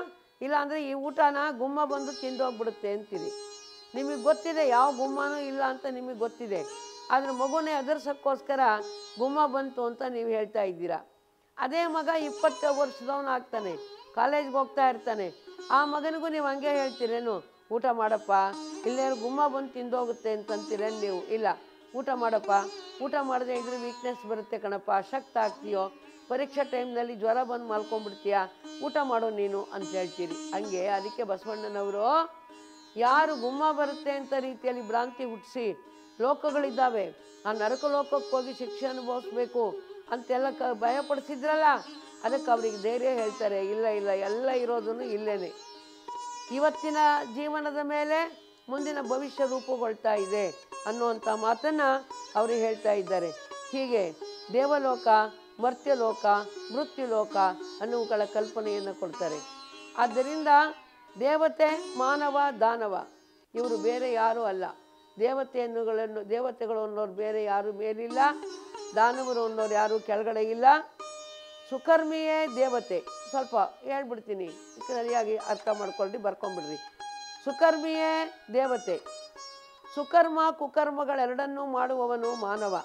ಇಲ್ಲ ಅಂದರೆ ಈ ಊಟನ ಗುಮ್ಮ ಬಂದು ತಿಂದೋಗ್ಬಿಡುತ್ತೆ ಅಂತೀರಿ. ನಿಮಗೆ ಗೊತ್ತಿದೆ ಯಾವ ಗುಮ್ಮನೂ ಇಲ್ಲ ಅಂತ ನಿಮಗೆ ಗೊತ್ತಿದೆ. ಆದರೆ ಮಗುನೇ ಹೆದರ್ಸೋಕ್ಕೋಸ್ಕರ ಗುಮ್ಮ ಬಂತು ಅಂತ ನೀವು ಹೇಳ್ತಾ ಇದ್ದೀರಾ. ಅದೇ ಮಗ 20 ವರ್ಷದವನು ಆಗ್ತಾನೆ, ಕಾಲೇಜ್ಗೆ ಹೋಗ್ತಾ ಇರ್ತಾನೆ. ಆ ಮಗನಿಗೂ ನೀವು ಹಂಗೆ ಹೇಳ್ತೀರೇನು, ಊಟ ಮಾಡಪ್ಪ, ಇಲ್ಲೇನು ಗುಮ್ಮ ಬಂದು ತಿಂದೋಗುತ್ತೆ ಅಂತಂತೀರೇನು ನೀವು? ಇಲ್ಲ, ಊಟ ಮಾಡಪ್ಪ, ಊಟ ಮಾಡದೆ ಇದ್ರೆ ವೀಕ್ನೆಸ್ ಬರುತ್ತೆ ಕಣಪ್ಪ, ಅಶಕ್ತ ಆಗ್ತೀಯೋ, ಪರೀಕ್ಷೆ ಟೈಮ್ನಲ್ಲಿ ಜ್ವರ ಬಂದು ಮಲ್ಕೊಂಡ್ಬಿಡ್ತೀಯ, ಊಟ ಮಾಡೋ ನೀನು ಅಂತ ಹೇಳ್ತೀರಿ. ಹಂಗೆ ಅದಕ್ಕೆ ಬಸವಣ್ಣನವರು ಯಾರು ಗುಮ್ಮ ಬರುತ್ತೆ ಅಂತ ರೀತಿಯಲ್ಲಿ ಭ್ರಾಂತಿ ಹುಟ್ಟಿಸಿ ಲೋಕಗಳಿದ್ದಾವೆ, ಆ ನರಕ ಲೋಕಕ್ಕೆ ಹೋಗಿ ಶಿಕ್ಷೆ ಅನುಭವಿಸ್ಬೇಕು ಅಂತೆಲ್ಲ ಭಯಪಡಿಸಿದ್ರಲ್ಲ, ಅದಕ್ಕೆ ಅವ್ರಿಗೆ ಧೈರ್ಯ ಹೇಳ್ತಾರೆ, ಇಲ್ಲ ಇಲ್ಲ, ಎಲ್ಲ ಇರೋದನ್ನು ಇಲ್ಲೇನೆ. ಇವತ್ತಿನ ಜೀವನದ ಮೇಲೆ ಮುಂದಿನ ಭವಿಷ್ಯ ರೂಪುಗೊಳ್ತಾ ಇದೆ ಅನ್ನುವಂಥ ಮಾತನ್ನು ಅವ್ರಿಗೆ ಹೇಳ್ತಾ ಇದ್ದಾರೆ. ಹೀಗೆ ದೇವಲೋಕ, ಮರ್ತ್ಯಲೋಕ, ಮೃತ್ಯುಲೋಕ ಅನ್ನುವುಗಳ ಕಲ್ಪನೆಯನ್ನು ಕೊಡ್ತಾರೆ. ಆದ್ದರಿಂದ ದೇವತೆ, ಮಾನವ, ದಾನವ ಇವರು ಬೇರೆ ಯಾರೂ ಅಲ್ಲ. ದೇವತೆಗಳು ಅನ್ನೋರು ಬೇರೆ ಯಾರು ಮೇಲಿಲ್ಲ, ದಾನವರು ಅನ್ನೋರು ಯಾರು ಕೆಳಗಡೆ ಇಲ್ಲ. ಸುಕರ್ಮಿಯೇ ದೇವತೆ. ಸ್ವಲ್ಪ ಹೇಳ್ಬಿಡ್ತೀನಿ, ಸರಿಯಾಗಿ ಅರ್ಥ ಮಾಡ್ಕೊಳ್ರಿ, ಬರ್ಕೊಂಬಿಡ್ರಿ. ಸುಕರ್ಮಿಯೇ ದೇವತೆ. ಸುಕರ್ಮ ಕುಕರ್ಮಗಳೆರಡನ್ನೂ ಮಾಡುವವನು ಮಾನವ.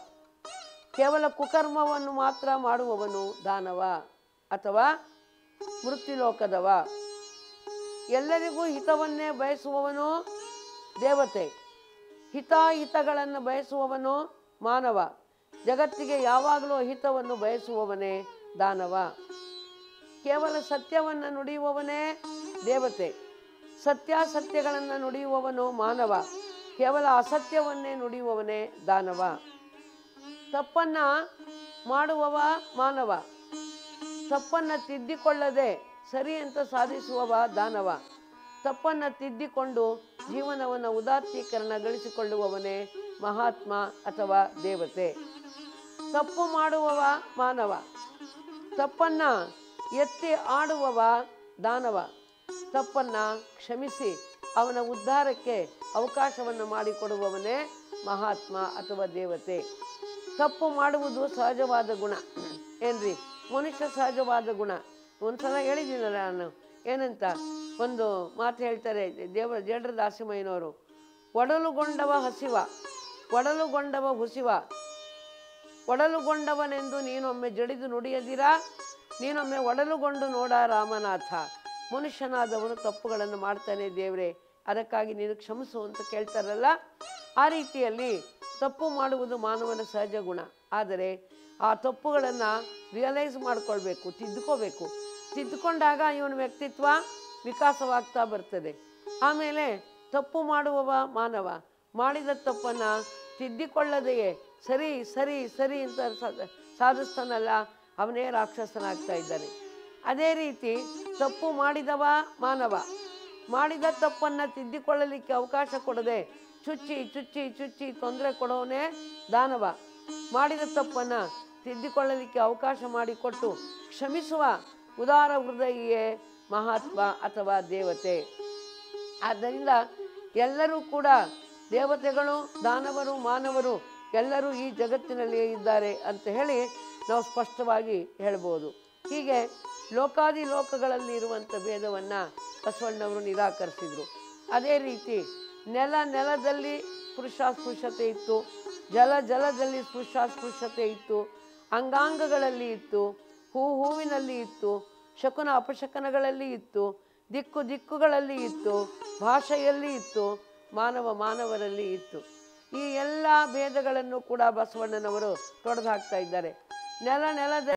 ಕೇವಲ ಕುಕರ್ಮವನ್ನು ಮಾತ್ರ ಮಾಡುವವನು ದಾನವ ಅಥವಾ ಮೃತ್ಯುಲೋಕದವ. ಎಲ್ಲರಿಗೂ ಹಿತವನ್ನೇ ಬಯಸುವವನು ದೇವತೆ. ಹಿತಾಹಿತಗಳನ್ನು ಬಯಸುವವನು ಮಾನವ. ಜಗತ್ತಿಗೆ ಯಾವಾಗಲೂ ಹಿತವನ್ನು ಬಯಸುವವನೇ ದಾನವ. ಕೇವಲ ಸತ್ಯವನ್ನು ನುಡಿಯುವವನೇ ದೇವತೆ. ಸತ್ಯಾಸತ್ಯಗಳನ್ನು ನುಡಿಯುವವನು ಮಾನವ. ಕೇವಲ ಅಸತ್ಯವನ್ನೇ ನುಡಿಯುವವನೇ ದಾನವ. ತಪ್ಪನ್ನು ಮಾಡುವವ ಮಾನವ. ತಪ್ಪನ್ನು ತಿದ್ದಿಕೊಳ್ಳದೆ ಸರಿ ಅಂತ ಸಾಧಿಸುವವ ದಾನವ. ತಪ್ಪನ್ನು ತಿದ್ದಿಕೊಂಡು ಜೀವನವನ್ನು ಉದಾತ್ತೀಕರಣಗೊಳಿಸಿಕೊಳ್ಳುವವನೇ ಮಹಾತ್ಮ ಅಥವಾ ದೇವತೆ. ತಪ್ಪು ಮಾಡುವವ ಮಾನವ. ತಪ್ಪನ್ನು ಎತ್ತಿ ಆಡುವವ ದಾನವ. ತಪ್ಪನ್ನು ಕ್ಷಮಿಸಿ ಅವನ ಉದ್ಧಾರಕ್ಕೆ ಅವಕಾಶವನ್ನು ಮಾಡಿಕೊಡುವವನೇ ಮಹಾತ್ಮ ಅಥವಾ ದೇವತೆ. ತಪ್ಪು ಮಾಡುವುದು ಸಹಜವಾದ ಗುಣ ಏನ್ರಿ, ಮನುಷ್ಯ ಸಹಜವಾದ ಗುಣ. ಒಂದ್ಸಲ ಹೇಳಿದ್ದೀನಲ್ಲ ನಾನು, ಏನಂತ ಒಂದು ಮಾತು ಹೇಳ್ತಾರೆ ಜೇಡ್ರ ದಾಸಿಮಯ್ಯನವರು. ಒಡಲುಗೊಂಡವ ಹಸಿವ, ಒಡಲುಗೊಂಡವ ಹುಸಿವ, ಒಡಲುಗೊಂಡವನೆಂದು ನೀನೊಮ್ಮೆ ಜಡಿದು ನುಡಿಯದಿರ, ನೀನೊಮ್ಮೆ ಒಡಲುಗೊಂಡು ನೋಡ ರಾಮನಾಥ. ಮನುಷ್ಯನಾದವನು ತಪ್ಪುಗಳನ್ನು ಮಾಡ್ತಾನೆ ದೇವರೇ, ಅದಕ್ಕಾಗಿ ನೀನು ಕ್ಷಮಿಸು ಅಂತ ಕೇಳ್ತಾರಲ್ಲ. ಆ ರೀತಿಯಲ್ಲಿ ತಪ್ಪು ಮಾಡುವುದು ಮಾನವನ ಸಹಜ ಗುಣ. ಆದರೆ ಆ ತಪ್ಪುಗಳನ್ನು ರಿಯಲೈಸ್ ಮಾಡ್ಕೊಳ್ಬೇಕು, ತಿದ್ದುಕೋಬೇಕು. ತಿದ್ದುಕೊಂಡಾಗ ಇವನ ವ್ಯಕ್ತಿತ್ವ ವಿಕಾಸವಾಗ್ತಾ ಬರ್ತದೆ. ಆಮೇಲೆ ತಪ್ಪು ಮಾಡುವವ ಮಾನವ. ಮಾಡಿದ ತಪ್ಪನ್ನು ತಿದ್ದಿಕೊಳ್ಳದೆಯೇ ಸರಿ ಸರಿ ಸರಿ ಅಂತ ಸಾಧಿಸ್ತಾನಲ್ಲ, ಅವನೇ ರಾಕ್ಷಸನಾಗ್ತಾ ಇದ್ದಾನೆ. ಅದೇ ರೀತಿ ತಪ್ಪು ಮಾಡಿದವ ಮಾನವ. ಮಾಡಿದ ತಪ್ಪನ್ನು ತಿದ್ದಿಕೊಳ್ಳಲಿಕ್ಕೆ ಅವಕಾಶ ಕೊಡದೆ ಚುಚ್ಚಿ ಚುಚ್ಚಿ ಚುಚ್ಚಿ ತೊಂದರೆ ಕೊಡೋನೇ ದಾನವ. ಮಾಡಿದ ತಪ್ಪನ್ನು ತಿದ್ದಿಕೊಳ್ಳಲಿಕ್ಕೆ ಅವಕಾಶ ಮಾಡಿಕೊಟ್ಟು ಕ್ಷಮಿಸುವ ಉದಾರ ಹೃದಯಿಯೇ ಮಹಾತ್ಮ ಅಥವಾ ದೇವತೆ. ಆದ್ದರಿಂದ ಎಲ್ಲರೂ ಕೂಡ ದೇವತೆಗಳು, ದಾನವರು, ಮಾನವರು ಎಲ್ಲರೂ ಈ ಜಗತ್ತಿನಲ್ಲಿಯೇ ಇದ್ದಾರೆ ಅಂತ ಹೇಳಿ ನಾವು ಸ್ಪಷ್ಟವಾಗಿ ಹೇಳ್ಬೋದು. ಹೀಗೆ ಲೋಕಾದಿ ಲೋಕಗಳಲ್ಲಿ ಇರುವಂಥ ಭೇದವನ್ನು ಬಸವಣ್ಣವರು ನಿರಾಕರಿಸಿದರು. ಅದೇ ರೀತಿ ನೆಲದಲ್ಲಿ ಸ್ಪೃಶ್ಯಾಸ್ಪೃಶ್ಯತೆ ಇತ್ತು, ಜಲದಲ್ಲಿ ಸ್ಪೃಶ್ಯಾಸ್ಪೃಶ್ಯತೆ ಇತ್ತು, ಅಂಗಾಂಗಗಳಲ್ಲಿ ಇತ್ತು, ಹೂವಿನಲ್ಲಿ ಇತ್ತು, ಶಕುನ ಅಪಶಕನಗಳಲ್ಲಿ ಇತ್ತು, ದಿಕ್ಕುಗಳಲ್ಲಿ ಇತ್ತು, ಭಾಷೆಯಲ್ಲಿ ಇತ್ತು, ಮಾನವರಲ್ಲಿ ಇತ್ತು. ಈ ಎಲ್ಲ ಭೇದಗಳನ್ನು ಕೂಡ ಬಸವಣ್ಣನವರು ತೊಡೆದು ಹಾಕ್ತಾ ಇದ್ದಾರೆ. ನೆಲದಲ್ಲಿ